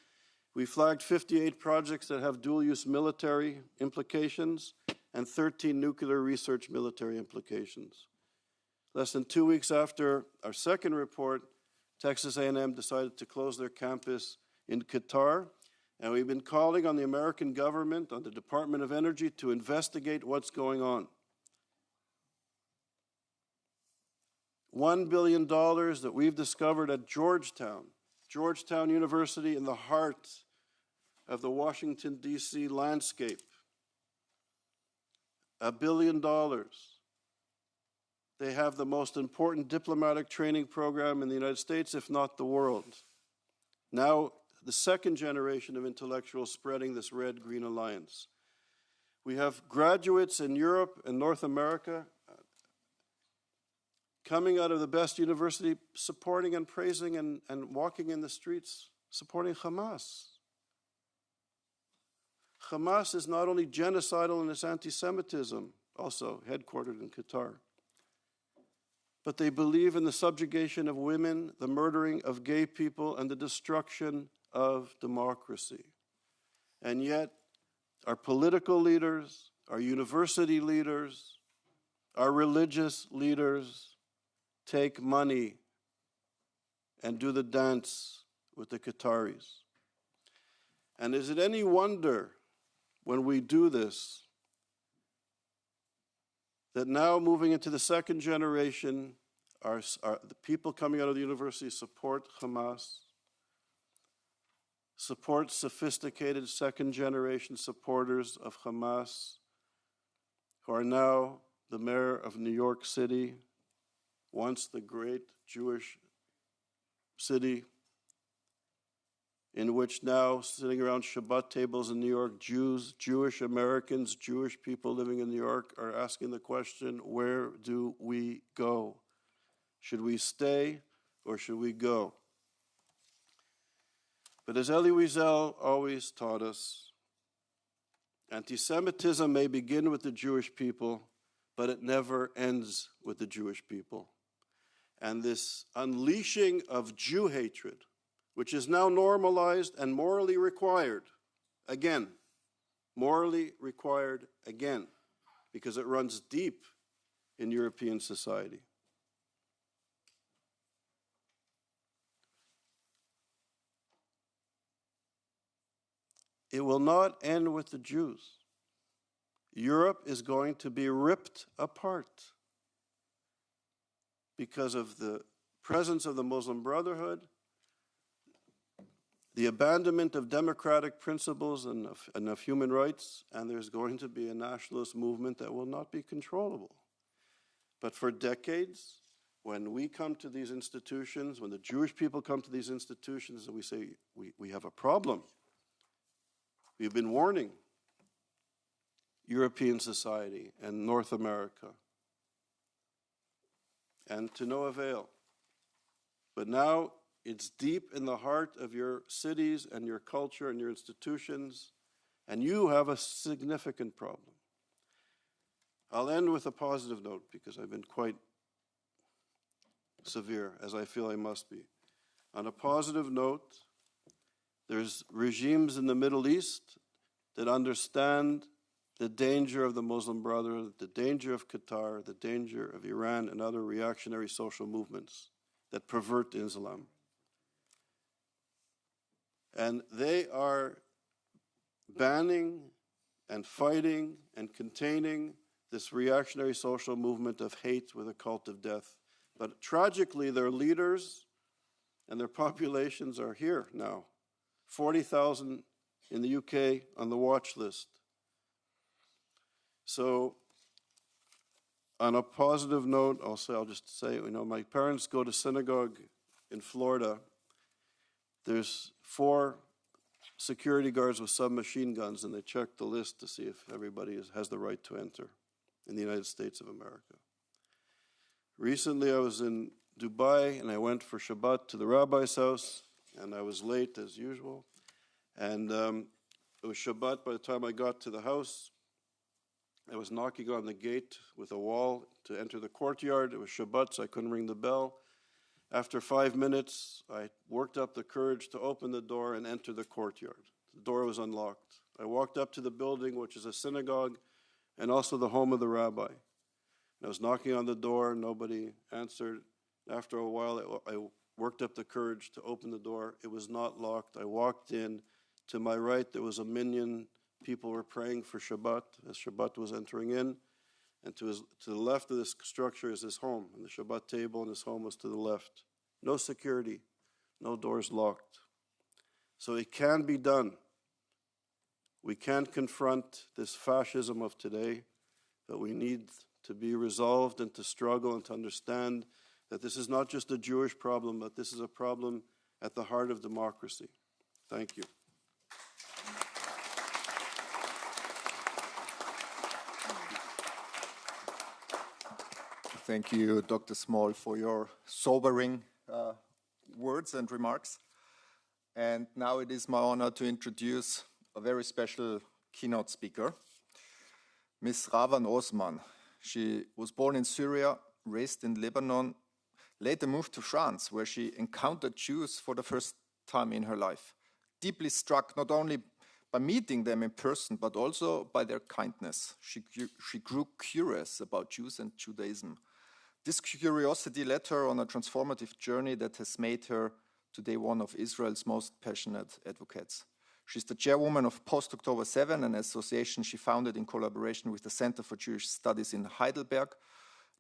We flagged 58 projects that have dual-use military implications and 13 nuclear research military implications. Less than 2 weeks after our second report, Texas A&M decided to close their campus in Qatar, and we've been calling on the American government, on the Department of Energy, to investigate what's going on. $1 billion that we've discovered at Georgetown University, in the heart of the Washington, D.C. landscape. $1 billion. They have the most important diplomatic training program in the United States, if not the world. Now, the second generation of intellectuals spreading this red-green alliance. We have graduates in Europe and North America coming out of the best university, supporting and praising and walking in the streets, supporting Hamas. Hamas is not only genocidal in its anti-Semitism, also headquartered in Qatar, but they believe in the subjugation of women, the murdering of gay people, and the destruction of democracy. And yet, our political leaders, our university leaders, our religious leaders take money and do the dance with the Qataris. And is it any wonder when we do this that now moving into the second generation, the people coming out of the university support Hamas, support sophisticated second-generation supporters of Hamas, who are now the mayor of New York City, once the great Jewish city, in which now, sitting around Shabbat tables in New York, Jews, Jewish Americans, Jewish people living in New York are asking the question, where do we go? Should we stay or should we go? But as Elie Wiesel always taught us, anti-Semitism may begin with the Jewish people, but it never ends with the Jewish people. And this unleashing of Jew hatred, which is now normalized and morally required, again, morally required again, because it runs deep in European society. It will not end with the Jews. Europe is going to be ripped apart because of the presence of the Muslim Brotherhood, the abandonment of democratic principles and of human rights, and there's going to be a nationalist movement that will not be controllable. But for decades, when we come to these institutions, when the Jewish people come to these institutions and we say, we have a problem, we've been warning European society and North America, and to no avail. But now it's deep in the heart of your cities and your culture and your institutions, and you have a significant problem. I'll end with a positive note because I've been quite severe, as I feel I must be. On a positive note, there's regimes in the Middle East that understand the danger of the Muslim Brotherhood, the danger of Qatar, the danger of Iran and other reactionary social movements that pervert Islam. And they are banning and fighting and containing this reactionary social movement of hate with a cult of death. But tragically, their leaders and their populations are here now. 40,000 in the UK on the watch list. So, on a positive note, I'll just say, my parents go to synagogue in Florida. There's 4 security guards with submachine guns, and they check the list to see if everybody has the right to enter in the United States of America. Recently, I was in Dubai, and I went for Shabbat to the rabbi's house, and I was late as usual. And it was Shabbat by the time I got to the house. I was knocking on the gate with a wall to enter the courtyard. It was Shabbat, so I couldn't ring the bell. After 5 minutes, I worked up the courage to open the door and enter the courtyard. The door was unlocked. I walked up to the building, which is a synagogue, and also the home of the rabbi. And I was knocking on the door, nobody answered. After a while, I worked up the courage to open the door. It was not locked. I walked in. To my right, there was a minyan. People were praying for Shabbat as Shabbat was entering in. And to the left of this structure is his home. And the Shabbat table in his home was to the left. No security, no doors locked. So it can be done. We can't confront this fascism of today, but we need to be resolved and to struggle and to understand that this is not just a Jewish problem, but this is a problem at the heart of democracy. Thank you. Thank you, Dr. Small, for your sobering words and remarks. And now it is my honor to introduce a very special keynote speaker, Ms. Ravan Osman. She was born in Syria, raised in Lebanon, later moved to France, where she encountered Jews for the first time in her life, deeply struck not only by meeting them in person, but also by their kindness. She grew curious about Jews and Judaism. This curiosity led her on a transformative journey that has made her today one of Israel's most passionate advocates. She's the chairwoman of Post-October 7, an association she founded in collaboration with the Center for Jewish Studies in Heidelberg,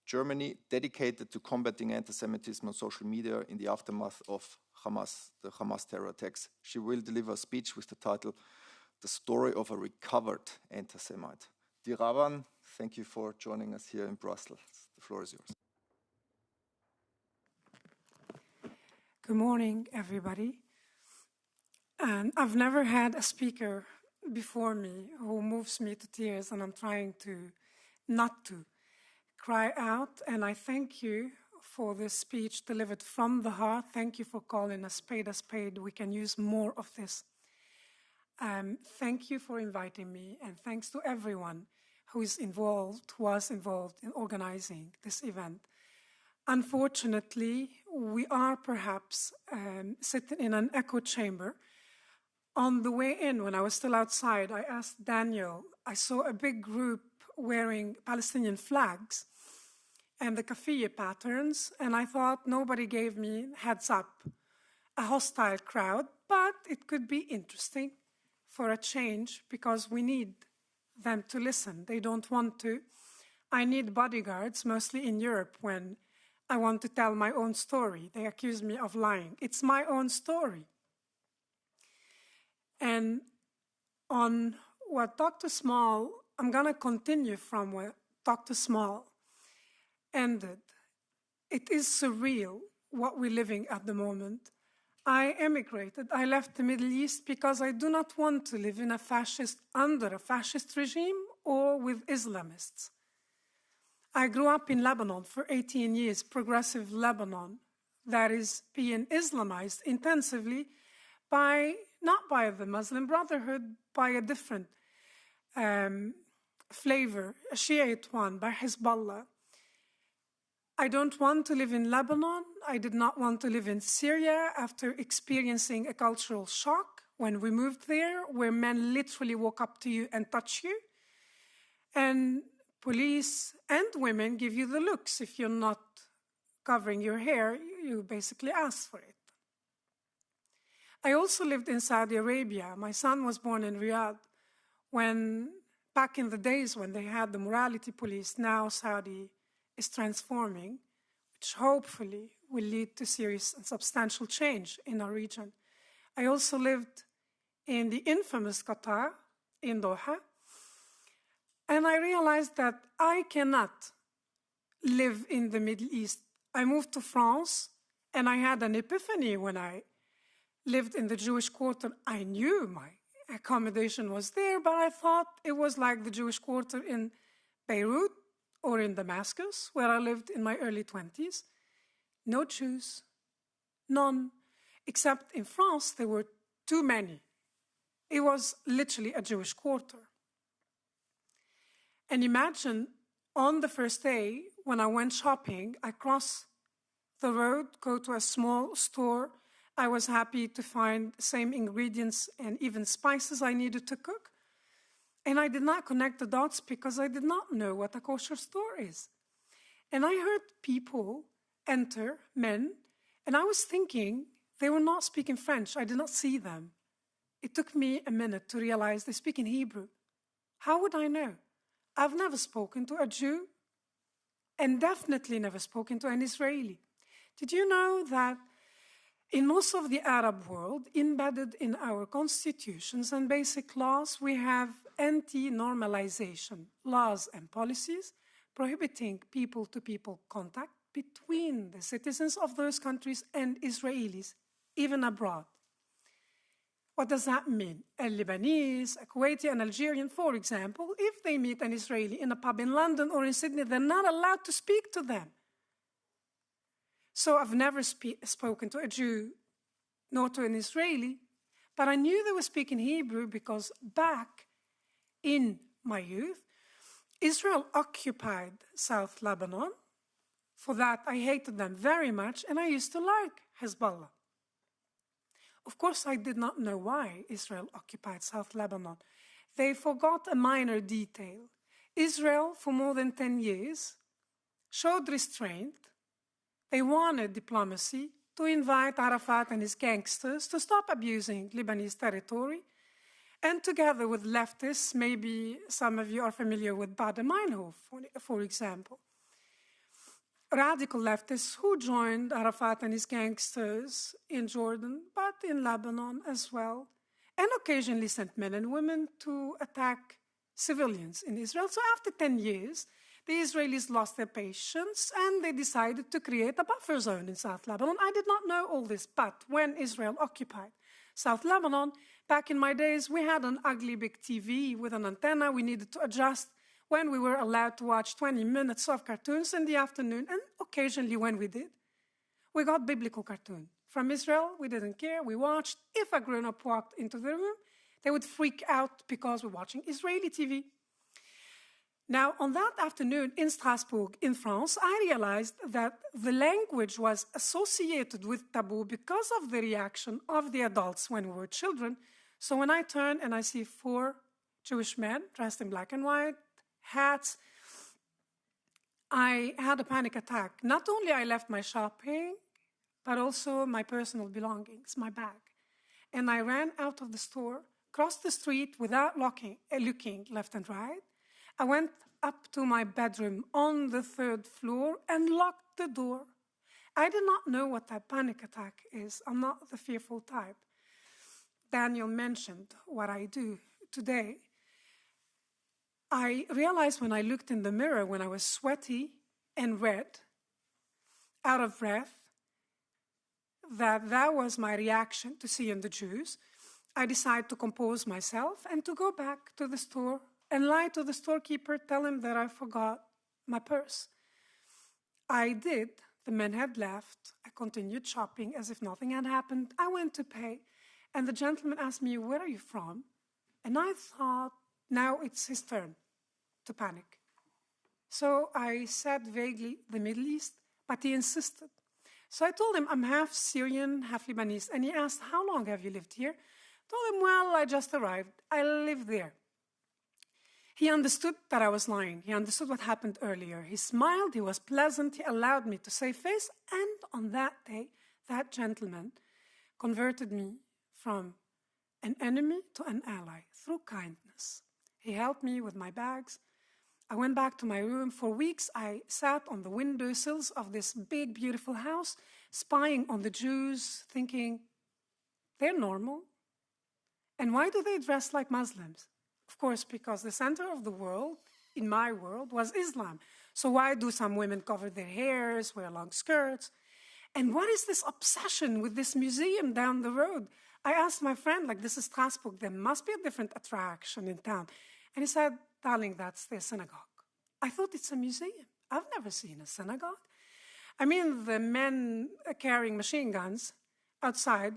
Germany, dedicated to combating anti-Semitism on social media in the aftermath of the Hamas terror attacks. She will deliver a speech with the title, The Story of a Recovered Anti-Semite. Dear Ravan, thank you for joining us here in Brussels. The floor is yours. Good morning, everybody. I've never had a speaker before me who moves me to tears, and I'm trying to not to cry out. And I thank you for this speech delivered from the heart. Thank you for calling a spade a spade. We can use more of this. Thank you for inviting me, and thanks to everyone who was involved in organizing this event. Unfortunately, we are perhaps sitting in an echo chamber. On the way in, when I was still outside, I asked Daniel, I saw a big group wearing Palestinian flags and the kafiyeh patterns, and I thought nobody gave me heads up, a hostile crowd, but it could be interesting for a change because we need them to listen. They don't want to. I need bodyguards, mostly in Europe, when I want to tell my own story. They accuse me of lying. It's my own story. And on what Dr. Small, I'm going to continue from where Dr. Small ended. It is surreal what we're living at the moment. I emigrated. I left the Middle East because I do not want to live in under a fascist regime or with Islamists. I grew up in Lebanon for 18 years, progressive Lebanon, that is being Islamized intensively not by the Muslim Brotherhood, by a different flavor, a Shiite one, by Hezbollah. I don't want to live in Lebanon. I did not want to live in Syria after experiencing a cultural shock when we moved there, where men literally walk up to you and touch you. And police and women give you the looks. If you're not covering your hair, you basically ask for it. I also lived in Saudi Arabia. My son was born in Riyadh back in the days when they had the morality police. Now Saudi is transforming, which hopefully will lead to serious and substantial change in our region. I also lived in the infamous Qatar, in Doha, and I realized that I cannot live in the Middle East. I moved to France, and I had an epiphany when I lived in the Jewish quarter. I knew my accommodation was there, but I thought it was like the Jewish quarter in Beirut or in Damascus, where I lived in my early 20s. No Jews, none, except in France, there were too many. It was literally a Jewish quarter. And imagine on the first day, when I went shopping, I cross the road, go to a small store. I was happy to find the same ingredients and even spices I needed to cook. And I did not connect the dots because I did not know what a kosher store is. And I heard people enter, men, and I was thinking they were not speaking French. I did not see them. It took me a minute to realize they speak in Hebrew. How would I know? I've never spoken to a Jew and definitely never spoken to an Israeli. Did you know that in most of the Arab world, embedded in our constitutions and basic laws, we have anti-normalization laws and policies prohibiting people-to-people contact between the citizens of those countries and Israelis, even abroad. What does that mean? A Lebanese, a Kuwaiti, an Algerian, for example, if they meet an Israeli in a pub in London or in Sydney, they're not allowed to speak to them. So I've never spoken to a Jew, nor to an Israeli, but I knew they were speaking Hebrew because back in my youth, Israel occupied South Lebanon. For that, I hated them very much, and I used to like Hezbollah. Of course, I did not know why Israel occupied South Lebanon. They forgot a minor detail. Israel, for more than 10 years, showed restraint. They wanted diplomacy to invite Arafat and his gangsters to stop abusing Lebanese territory. And together with leftists, maybe some of you are familiar with Bader-Meinhof, for example, radical leftists who joined Arafat and his gangsters in Jordan, but in Lebanon as well, and occasionally sent men and women to attack civilians in Israel. So after 10 years, the Israelis lost their patience and they decided to create a buffer zone in South Lebanon. I did not know all this, but when Israel occupied South Lebanon, back in my days, we had an ugly big TV with an antenna. We needed to adjust when we were allowed to watch 20 minutes of cartoons in the afternoon, and occasionally when we did, we got biblical cartoon. From Israel, we didn't care. We watched. If a grown-up walked into the room, they would freak out because we're watching Israeli TV. Now, on that afternoon in Strasbourg, in France, I realized that the language was associated with taboo because of the reaction of the adults when we were children. So when I turn and I see 4 Jewish men dressed in black and white, hats, I had a panic attack. Not only I left my shopping, but also my personal belongings, my bag. And I ran out of the store, crossed the street without looking left and right. I went up to my bedroom on the 3rd floor and locked the door. I did not know what that panic attack is. I'm not the fearful type. Daniel mentioned what I do today. I realized when I looked in the mirror, when I was sweaty and red, out of breath, that was my reaction to seeing the Jews. I decided to compose myself and to go back to the store and lie to the storekeeper, tell him that I forgot my purse. I did. The men had left. I continued shopping as if nothing had happened. I went to pay, and the gentleman asked me, "Where are you from?" And I thought, now it's his turn to panic. So I said vaguely, "The Middle East," but he insisted. So I told him, "I'm half Syrian, half Lebanese." And he asked, "How long have you lived here?" I told him, "Well, I just arrived. I live there." He understood that I was lying. He understood what happened earlier. He smiled, he was pleasant, he allowed me to save face, and on that day, that gentleman converted me from an enemy to an ally through kindness. He helped me with my bags. I went back to my room. For weeks, I sat on the windowsills of this big, beautiful house, spying on the Jews, thinking, they're normal. And why do they dress like Muslims? Of course, because the center of the world, in my world, was Islam. So why do some women cover their hairs, wear long skirts? And what is this obsession with this museum down the road? I asked my friend, this is Strasbourg, there must be a different attraction in town. And he said, "Darling, that's their synagogue." I thought it's a museum. I've never seen a synagogue. I mean, the men carrying machine guns outside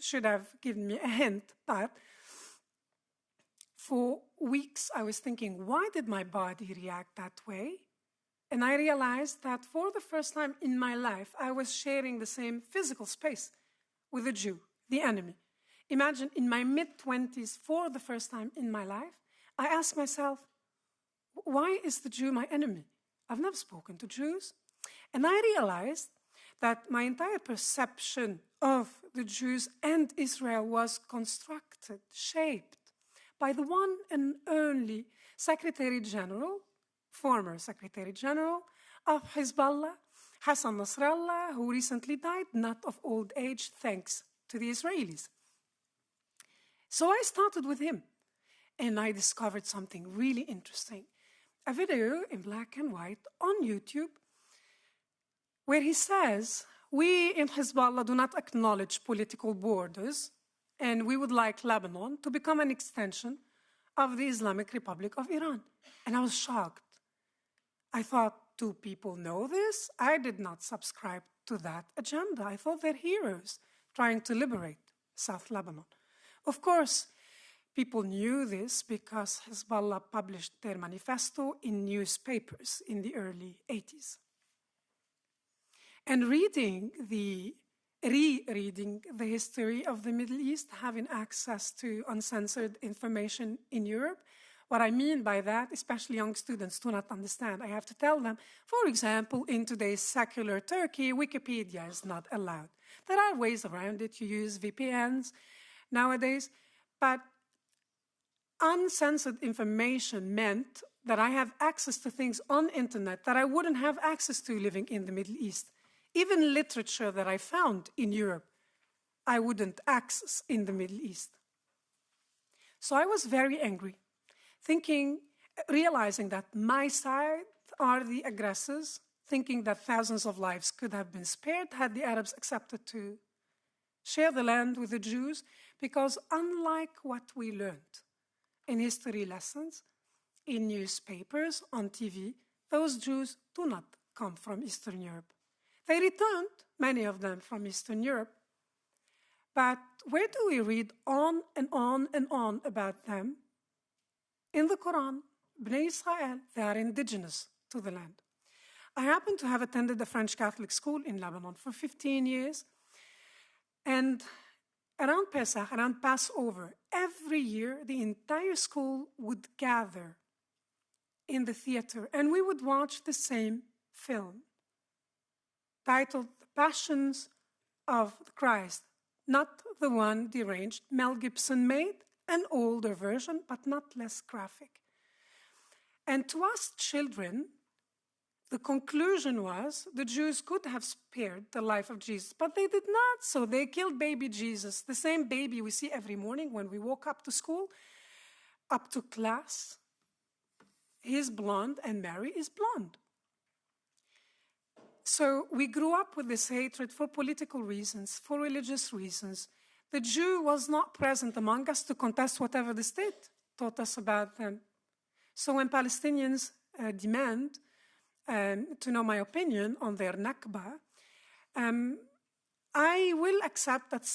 should have given me a hint, but for weeks I was thinking, why did my body react that way? And I realized that for the first time in my life, I was sharing the same physical space with a Jew, the enemy. Imagine in my mid-20s, for the first time in my life, I asked myself, why is the Jew my enemy? I've never spoken to Jews. And I realized that my entire perception of the Jews and Israel was constructed, shaped by the one and only Secretary General, former Secretary General of Hezbollah, Hassan Nasrallah, who recently died, not of old age, thanks to the Israelis. So I started with him, and I discovered something really interesting. A video in black and white on YouTube where he says, "We in Hezbollah do not acknowledge political borders, and we would like Lebanon to become an extension of the Islamic Republic of Iran." And I was shocked. I thought, do people know this? I did not subscribe to that agenda. I thought they're heroes trying to liberate South Lebanon. Of course, people knew this because Hezbollah published their manifesto in newspapers in the early 80s. And rereading the history of the Middle East, having access to uncensored information in Europe, what I mean by that, especially young students do not understand. I have to tell them, for example, in today's secular Turkey, Wikipedia is not allowed. There are ways around it. You use VPNs nowadays, but uncensored information meant that I have access to things on the internet that I wouldn't have access to living in the Middle East. Even literature that I found in Europe, I wouldn't access in the Middle East. So I was very angry, realizing that my side are the aggressors, thinking that thousands of lives could have been spared had the Arabs accepted to share the land with the Jews, because unlike what we learned in history lessons, in newspapers, on TV, those Jews do not come from Eastern Europe. They returned, many of them from Eastern Europe. But where do we read on and on and on about them? In the Quran, Bnei Israel, they are indigenous to the land. I happen to have attended a French Catholic school in Lebanon for 15 years. And around Pesach, around Passover, every year the entire school would gather in the theater and we would watch the same film titled The Passions of Christ, not the one deranged Mel Gibson made, an older version, but not less graphic. And to us children, the conclusion was the Jews could have spared the life of Jesus, but they did not. So they killed baby Jesus, the same baby we see every morning when we walk up to school, up to class. He's blonde and Mary is blonde. So we grew up with this hatred for political reasons, for religious reasons. The Jew was not present among us to contest whatever the state taught us about them. So when Palestinians demand to know my opinion on their Nakba, I will accept that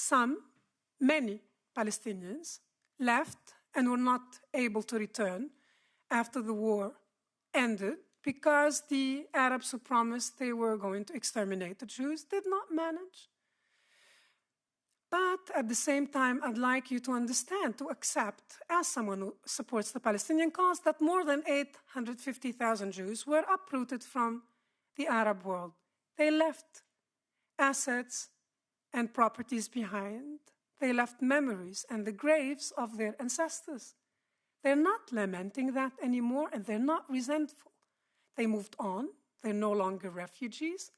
many Palestinians left and were not able to return after the war ended because the Arabs who promised they were going to exterminate the Jews did not manage. But at the same time, I'd like you to understand, to accept, as someone who supports the Palestinian cause, that more than 850,000 Jews were uprooted from the Arab world. They left assets and properties behind. They left memories and the graves of their ancestors. They're not lamenting that anymore, and they're not resentful. They moved on. They're no longer refugees.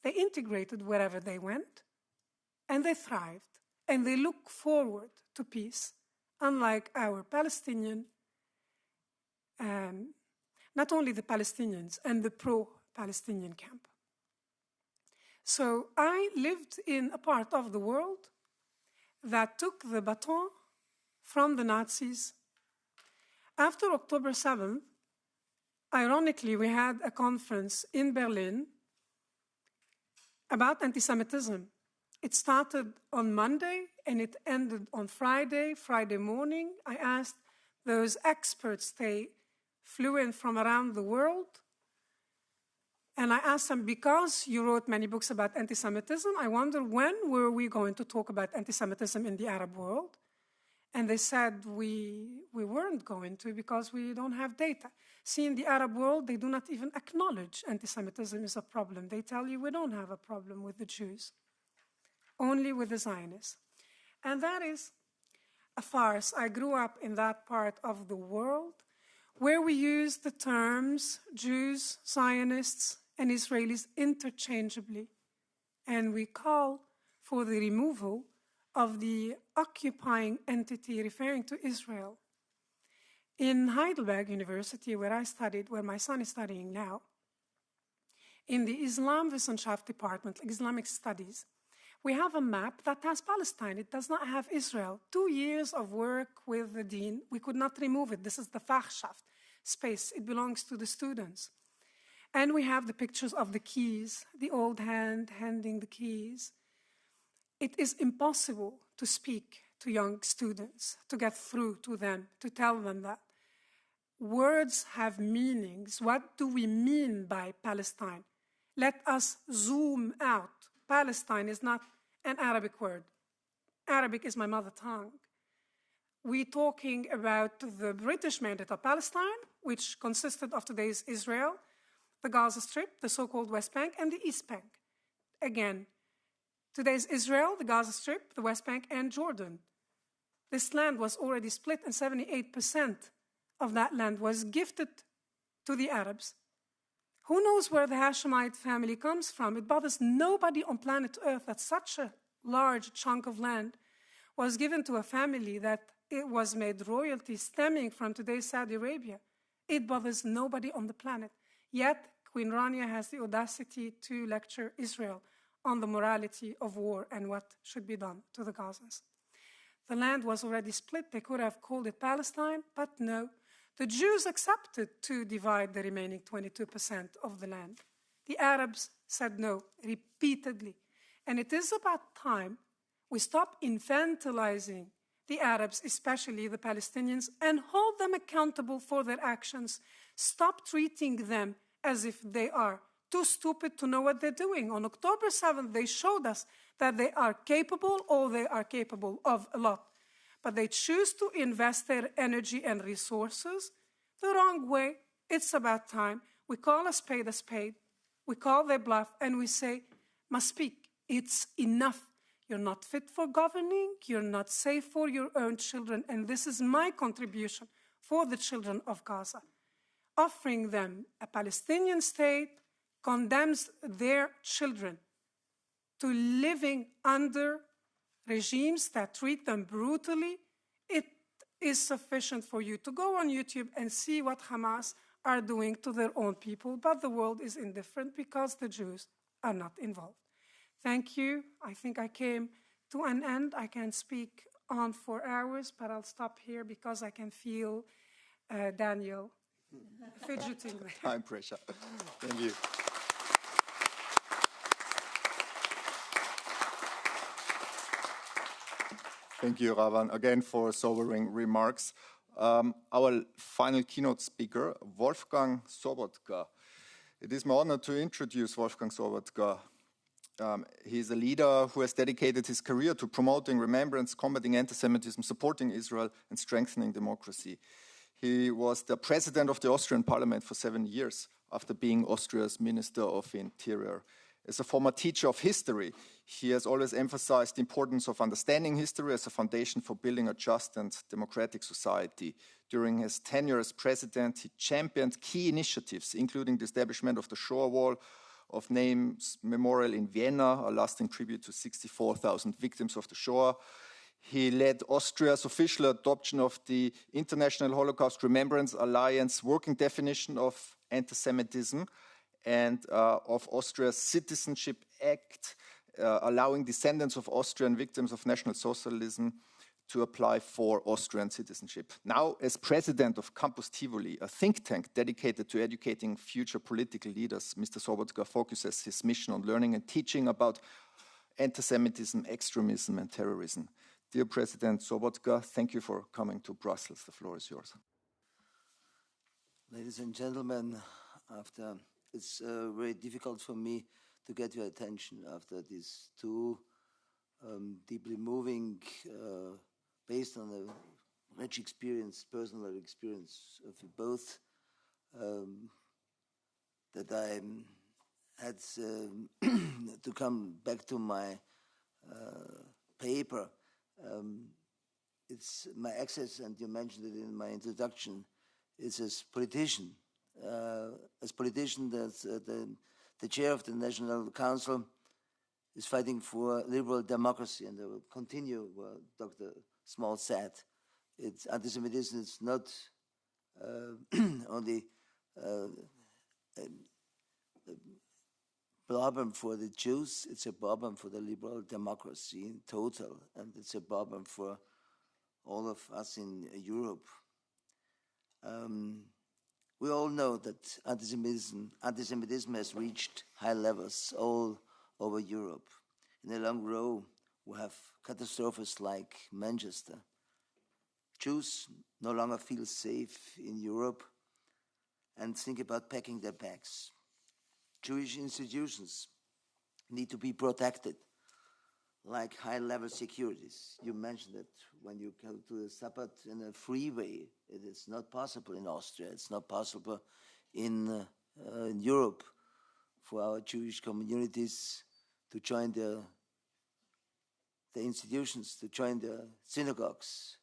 They integrated wherever they went. And they thrived, and they look forward to peace, unlike our Palestinian, not only the Palestinians and the pro-Palestinian camp. So I lived in a part of the world that took the baton from the Nazis. After October 7th, ironically, we had a conference in Berlin about anti-Semitism. It started on Monday and it ended on Friday morning. I asked those experts, they flew in from around the world, and I asked them, because you wrote many books about anti-Semitism, I wonder when were we going to talk about anti-Semitism in the Arab world? And they said we weren't going to because we don't have data. See, in the Arab world, they do not even acknowledge anti-Semitism is a problem. They tell you we don't have a problem with the Jews, only with the Zionists. And that is a farce. I grew up in that part of the world where we use the terms Jews, Zionists, and Israelis interchangeably. And we call for the removal of the occupying entity referring to Israel. In Heidelberg University, where I studied, where my son is studying now, in the Islamwissenschaft department, Islamic Studies, we have a map that has Palestine. It does not have Israel. 2 years of work with the dean, we could not remove it. This is the Fachschaft space. It belongs to the students. And we have the pictures of the keys, the old hand handing the keys. It is impossible to speak to young students, to get through to them, to tell them that words have meanings. What do we mean by Palestine? Let us zoom out. Palestine is not an Arabic word. Arabic is my mother tongue. We're talking about the British mandate of Palestine, which consisted of today's Israel, the Gaza Strip, the so-called West Bank, and the East Bank. Again, today's Israel, the Gaza Strip, the West Bank, and Jordan. This land was already split, and 78% of that land was gifted to the Arabs. Who knows where the Hashemite family comes from? It bothers nobody on planet Earth that such a large chunk of land was given to a family that it was made royalty stemming from today's Saudi Arabia. It bothers nobody on the planet. Yet, Queen Rania has the audacity to lecture Israel on the morality of war and what should be done to the Gazans. The land was already split. They could have called it Palestine, but no. The Jews accepted to divide the remaining 22% of the land. The Arabs said no repeatedly. And it is about time we stop infantilizing the Arabs, especially the Palestinians, and hold them accountable for their actions. Stop treating them as if they are too stupid to know what they're doing. On October 7th, they showed us that they are capable, or they are capable of a lot. But they choose to invest their energy and resources the wrong way. It's about time we call a spade, we call their bluff, and we say, must speak. It's enough. You're not fit for governing. You're not safe for your own children. And this is my contribution for the children of Gaza. Offering them a Palestinian state condemns their children to living under regimes that treat them brutally. It is sufficient for you to go on YouTube and see what Hamas are doing to their own people, but the world is indifferent because the Jews are not involved. Thank you. I think I came to an end. I can speak on for hours, but I'll stop here because I can feel Daniel fidgeting there. Time pressure. Thank you. Thank you, Ravan, again for sobering remarks. Our final keynote speaker, Wolfgang Sobotka. It is my honor to introduce Wolfgang Sobotka. He's a leader who has dedicated his career to promoting remembrance, combating anti-Semitism, supporting Israel, and strengthening democracy. He was the president of the Austrian parliament for 7 years after being Austria's Minister of Interior. As a former teacher of history, he has always emphasized the importance of understanding history as a foundation for building a just and democratic society. During his tenure as president, he championed key initiatives, including the establishment of the Shoah Wall of Names Memorial in Vienna, a lasting tribute to 64,000 victims of the Shoah. He led Austria's official adoption of the International Holocaust Remembrance Alliance working definition of anti-Semitism, and of Austria's Citizenship Act, allowing descendants of Austrian victims of National Socialism to apply for Austrian citizenship. Now, as president of Campus Tivoli, a think tank dedicated to educating future political leaders, Mr. Sobotka focuses his mission on learning and teaching about anti-Semitism, extremism, and terrorism. Dear President Sobotka, thank you for coming to Brussels. The floor is yours. Ladies and gentlemen, it's very difficult for me to get your attention after these two deeply moving, based on a rich experience, personal experience of you both, that I had to come back to my paper. It's my access, and you mentioned it in my introduction, is as politician. The chair of the National Council is fighting for liberal democracy, and I will continue what Dr. Small said. Antisemitism is not only a problem for the Jews, it's a problem for the liberal democracy in total, and it's a problem for all of us in Europe. We all know that antisemitism has reached high levels all over Europe. In a long row, we have catastrophes like Manchester. Jews no longer feel safe in Europe and think about packing their bags. Jewish institutions need to be protected, like high-level securities. You mentioned that when you go to the Sabbath in a freeway, it is not possible in Austria. It's not possible in Europe for our Jewish communities to join the institutions, to join the synagogues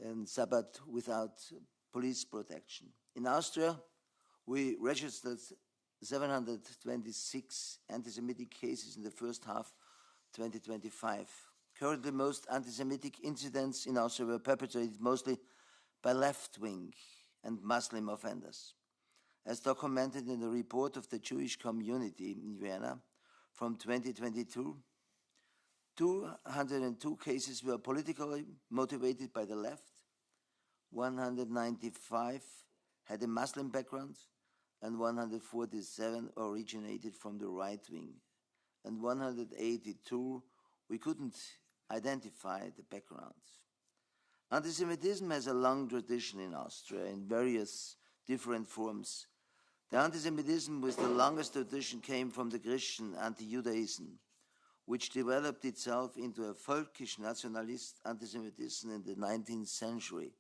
and Sabbath without police protection. In Austria, we registered 726 anti-Semitic cases in the first half 2025. Currently, most anti-Semitic incidents in Austria were perpetrated mostly by left-wing and Muslim offenders. As documented in the report of the Jewish community in Vienna from 2022, 202 cases were politically motivated by the left, 195 had a Muslim background, and 147 originated from the right wing, and 182 we couldn't identify the backgrounds. Antisemitism has a long tradition in Austria in various different forms. The antisemitism with the longest tradition came from the Christian anti-Judaism, which developed itself into a folkish nationalist antisemitism in the 19th century.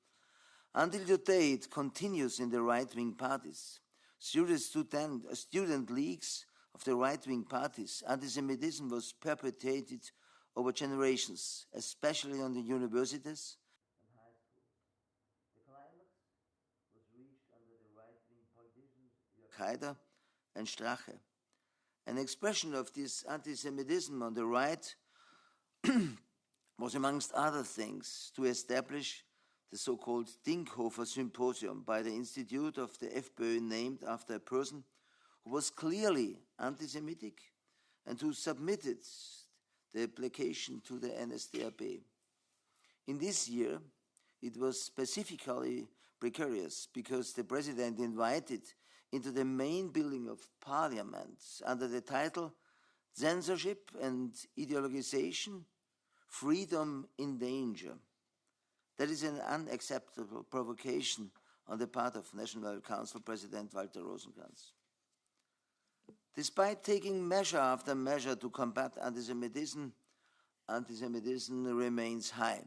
Until today, it continues in the right-wing parties. Student leagues of the right-wing parties, antisemitism was perpetuated over generations, especially on the universities and high schools. The climax was reached under the right-wing politicians Haider and Strache. An expression of this anti-Semitism on the right was, amongst other things, to establish the so-called Dinkhofer Symposium by the Institute of the FPÖ, named after a person who was clearly anti-Semitic and who submitted the application to the NSDAP. In this year, it was specifically precarious because the president invited into the main building of parliament under the title Censorship and Ideologization, Freedom in Danger. That is an unacceptable provocation on the part of National Council President Walter Rosenkranz. Despite taking measure after measure to combat antisemitism, antisemitism remains high.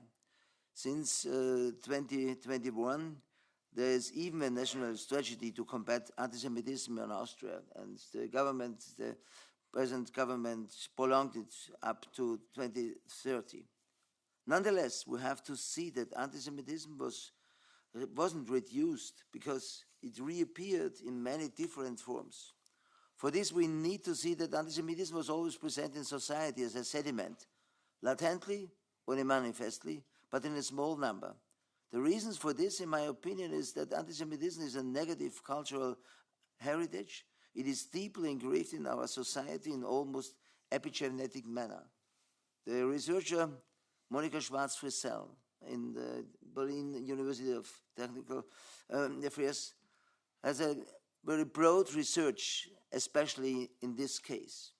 Since 2021, there is even a national strategy to combat antisemitism in Austria, and the present government prolonged it up to 2030. Nonetheless, we have to see that antisemitism wasn't reduced because it reappeared in many different forms. For this, we need to see that antisemitism was always present in society as a sediment, latently or manifestly, but in a small number. The reasons for this, in my opinion, is that antisemitism is a negative cultural heritage. It is deeply engraved in our society in almost epigenetic manner. The researcher Monika Schwarz-Frissell in the Berlin University of Technical Affairs has a very broad research, especially in this case.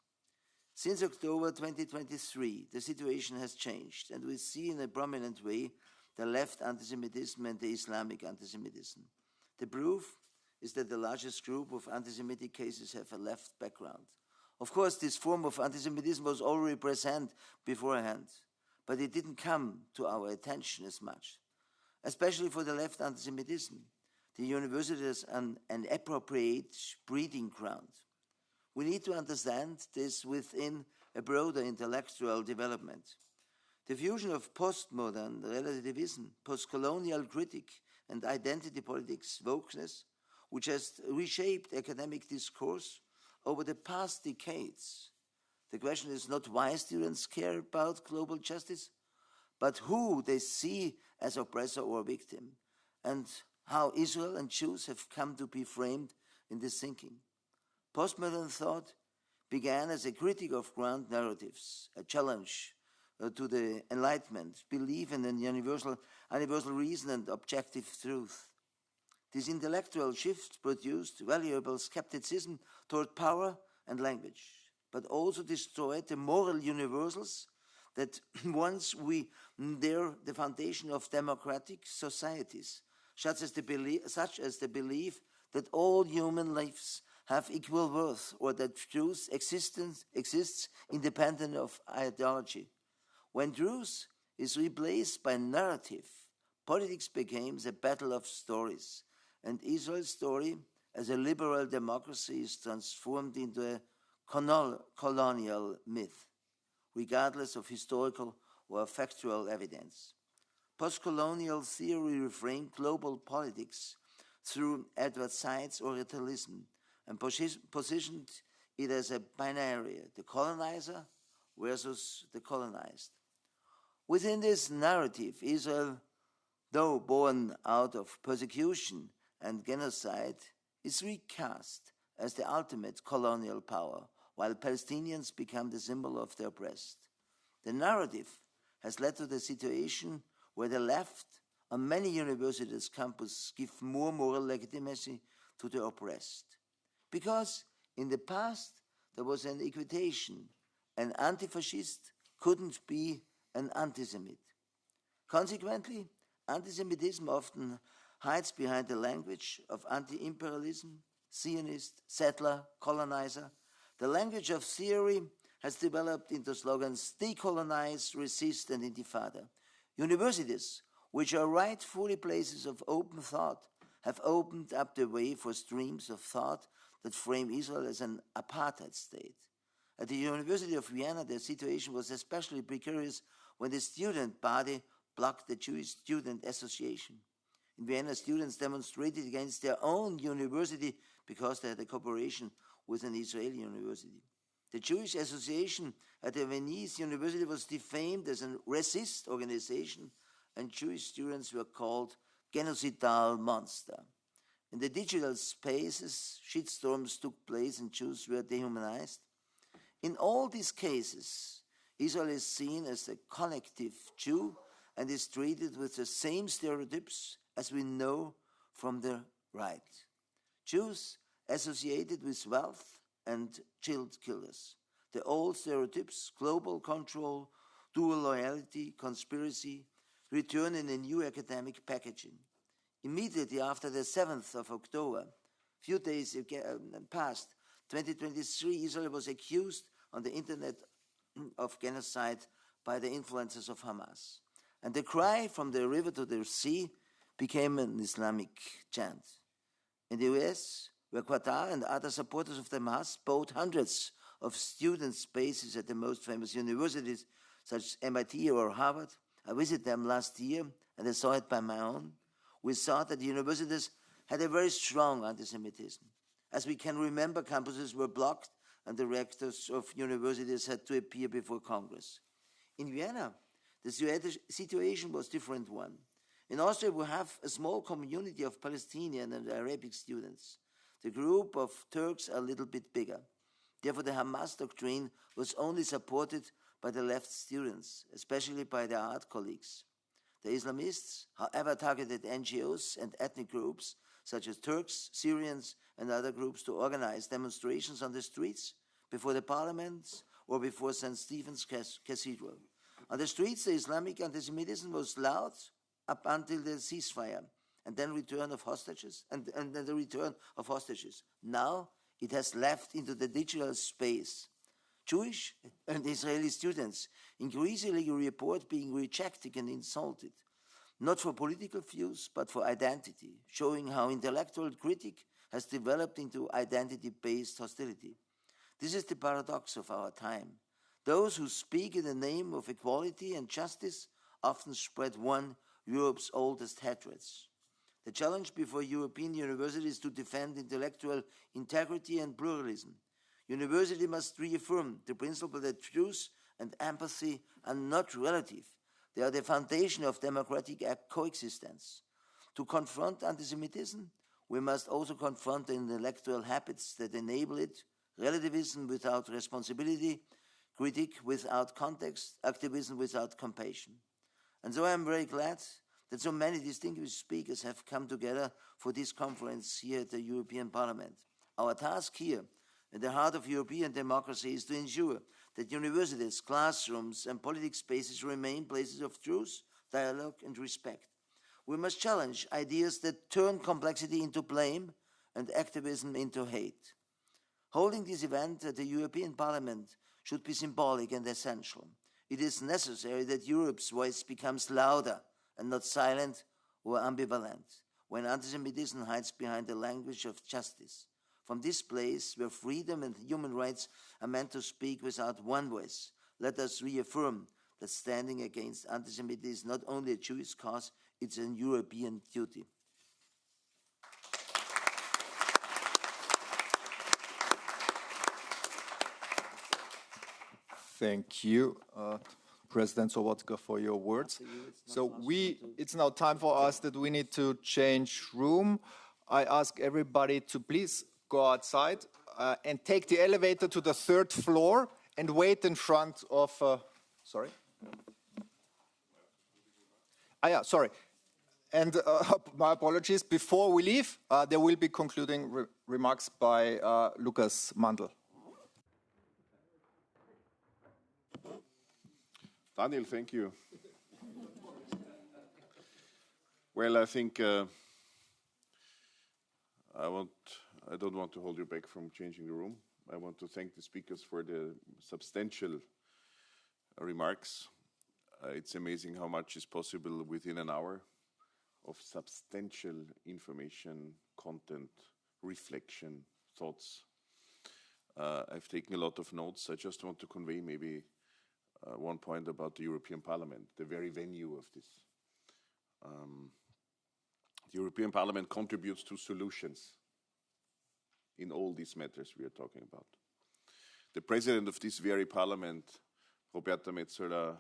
Since October 2023, the situation has changed, and we see in a prominent way the left antisemitism and the Islamic antisemitism. The proof is that the largest group of anti-Semitic cases have a left background. Of course, this form of antisemitism was already present beforehand, but it didn't come to our attention as much. Especially for the left antisemitism, the university is an appropriate breeding ground. We need to understand this within a broader intellectual development. The fusion of postmodern relativism, postcolonial critique, and identity politics wokeness, which has reshaped academic discourse over the past decades. The question is not why students care about global justice, but who they see as oppressor or victim, and how Israel and Jews have come to be framed in this thinking. Postmodern thought began as a critique of grand narratives, a challenge to the Enlightenment, belief in a universal reason and objective truth. This intellectual shift produced valuable skepticism toward power and language, but also destroyed the moral universals that once were the foundation of democratic societies, such as the belief that all human lives have equal worth, or that truth exists independent of ideology. When truth is replaced by narrative, politics becomes a battle of stories, and Israel's story as a liberal democracy is transformed into a colonial myth, regardless of historical or factual evidence. Postcolonial theory reframed global politics through Edward Said's Orientalism and positioned it as a binary, the colonizer versus the colonized. Within this narrative, Israel, though born out of persecution and genocide, is recast as the ultimate colonial power, while Palestinians become the symbol of the oppressed. The narrative has led to the situation where the left on many universities' campus give more moral legitimacy to the oppressed. Because in the past, there was an equitation. An anti-fascist couldn't be an anti-Semite. Consequently, anti-Semitism often hides behind the language of anti-imperialism, Zionist, settler, colonizer. The language of theory has developed into slogans decolonize, resist, and intifada. Universities, which are rightfully places of open thought, have opened up the way for streams of thought that frame Israel as an apartheid state. At the University of Vienna, the situation was especially precarious when the student body blocked the Jewish Student Association. In Vienna, students demonstrated against their own university because they had a cooperation with an Israeli university. The Jewish Association at the Viennese University was defamed as a racist organization, and Jewish students were called genocidal monster. In the digital spaces, shitstorms took place and Jews were dehumanized. In all these cases, Israel is seen as the collective Jew and is treated with the same stereotypes as we know from the right. Jews associated with wealth and child killers. The old stereotypes, global control, dual loyalty, conspiracy, return in a new academic packaging. Immediately after the 7th of October, few days past, 2023, Israel was accused on the internet of genocide by the influencers of Hamas. And the cry from the river to the sea became an Islamic chant. In the US, where Qatar and other supporters of the Hamas bought hundreds of student spaces at the most famous universities, such as MIT or Harvard, I visited them last year and I saw it by my own. We saw that the universities had a very strong anti-Semitism. As we can remember, campuses were blocked and the rectors of universities had to appear before Congress. In Vienna, the situation was a different one. In Austria, we have a small community of Palestinian and Arabic students. The group of Turks are a little bit bigger. Therefore, the Hamas doctrine was only supported by the left students, especially by their art colleagues. The Islamists, however, targeted NGOs and ethnic groups, such as Turks, Syrians, and other groups to organize demonstrations on the streets, before the parliaments, or before St. Stephen's Cathedral. On the streets, the Islamic anti-Semitism was loud up until the ceasefire, and then return of hostages, and then the return of hostages. Now it has left into the digital space. Jewish and Israeli students increasingly report being rejected and insulted, not for political views, but for identity, showing how intellectual critique has developed into identity-based hostility. This is the paradox of our time. Those who speak in the name of equality and justice often spread one Europe's oldest hatreds. The challenge before European universities is to defend intellectual integrity and pluralism. University must reaffirm the principle that truth and empathy are not relative. They are the foundation of democratic coexistence. To confront anti-Semitism, we must also confront the intellectual habits that enable it, relativism without responsibility, critique without context, activism without compassion. And so I am very glad that so many distinguished speakers have come together for this conference here at the European Parliament. Our task here, at the heart of European democracy, is to ensure that universities, classrooms, and political spaces remain places of truth, dialogue, and respect. We must challenge ideas that turn complexity into blame and activism into hate. Holding this event at the European Parliament should be symbolic and essential. It is necessary that Europe's voice becomes louder and not silent or ambivalent when anti-Semitism hides behind the language of justice. From this place where freedom and human rights are meant to speak without one voice, let us reaffirm that standing against anti-Semitism is not only a Jewish cause, it's a European duty. Thank you, President Sobotka, for your words. So it's now time for us that we need to change room. I ask everybody to please go outside and take the elevator to the 3rd floor and wait in front of, sorry? And my apologies, before we leave, there will be concluding remarks by Lukas Mandl. Daniel, thank you. Well, I think I don't want to hold you back from changing the room. I want to thank the speakers for the substantial remarks. It's amazing how much is possible within an hour of substantial information, content, reflection, thoughts. I've taken a lot of notes. I just want to convey maybe one point about the European Parliament, the very venue of this. The European Parliament contributes to solutions in all these matters we are talking about. The president of this very parliament, Roberta Metsola,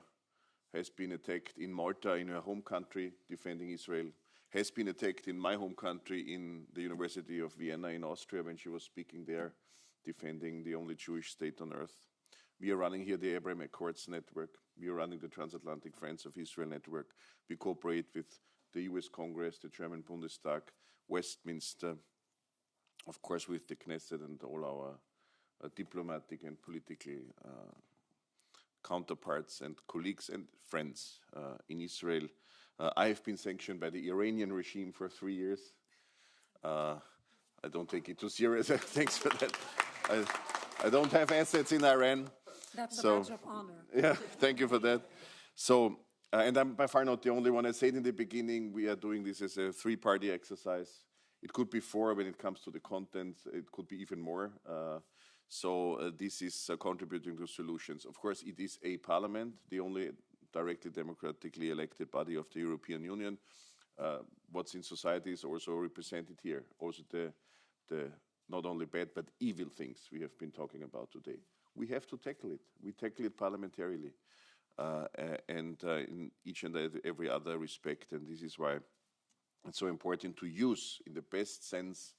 has been attacked in Malta, in her home country, defending Israel, has been attacked in my home country, in the University of Vienna in Austria, when she was speaking there, defending the only Jewish state on earth. We are running here the Abraham Accords Network. We are running the Transatlantic Friends of Israel Network. We cooperate with the US Congress, the German Bundestag, Westminster, of course with the Knesset and all our diplomatic and political counterparts and colleagues and friends in Israel. I have been sanctioned by the Iranian regime for 3 years. I don't take it too serious. Thanks for that. I don't have assets in Iran. That's a badge of honor. Yeah, thank you for that. So, and I'm by far not the only one. I said in the beginning, we are doing this as a three-party exercise. It could be four when it comes to the content. It could be even more. This is contributing to solutions. Of course, it is a parliament, the only directly democratically elected body of the European Union. What's in society is also represented here. Also the not only bad but evil things we have been talking about today. We have to tackle it. We tackle it parliamentarily and in each and every other respect. And this is why it's so important to use, in the best sense,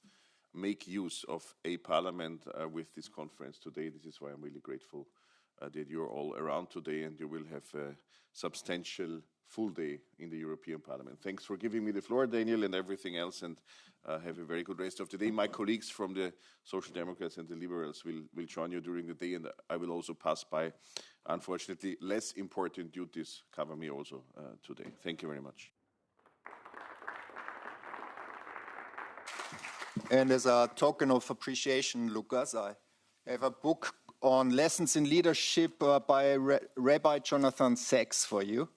make use of a parliament with this conference today. This is why I'm really grateful that you're all around today and you will have a substantial full day in the European Parliament. Thanks for giving me the floor, Daniel, and everything else, and have a very good rest of the day. My colleagues from the Social Democrats and the Liberals will join you during the day, and I will also pass by. Unfortunately, less important duties cover me also today. Thank you very much. And as a token of appreciation, Lukas, I have a book on lessons in leadership by Rabbi Jonathan Sachs for you.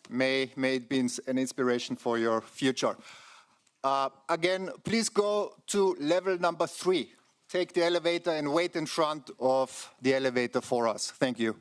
May it be an inspiration for your future. Again, please go to level number 3. Take the elevator and wait in front of the elevator for us. Thank you.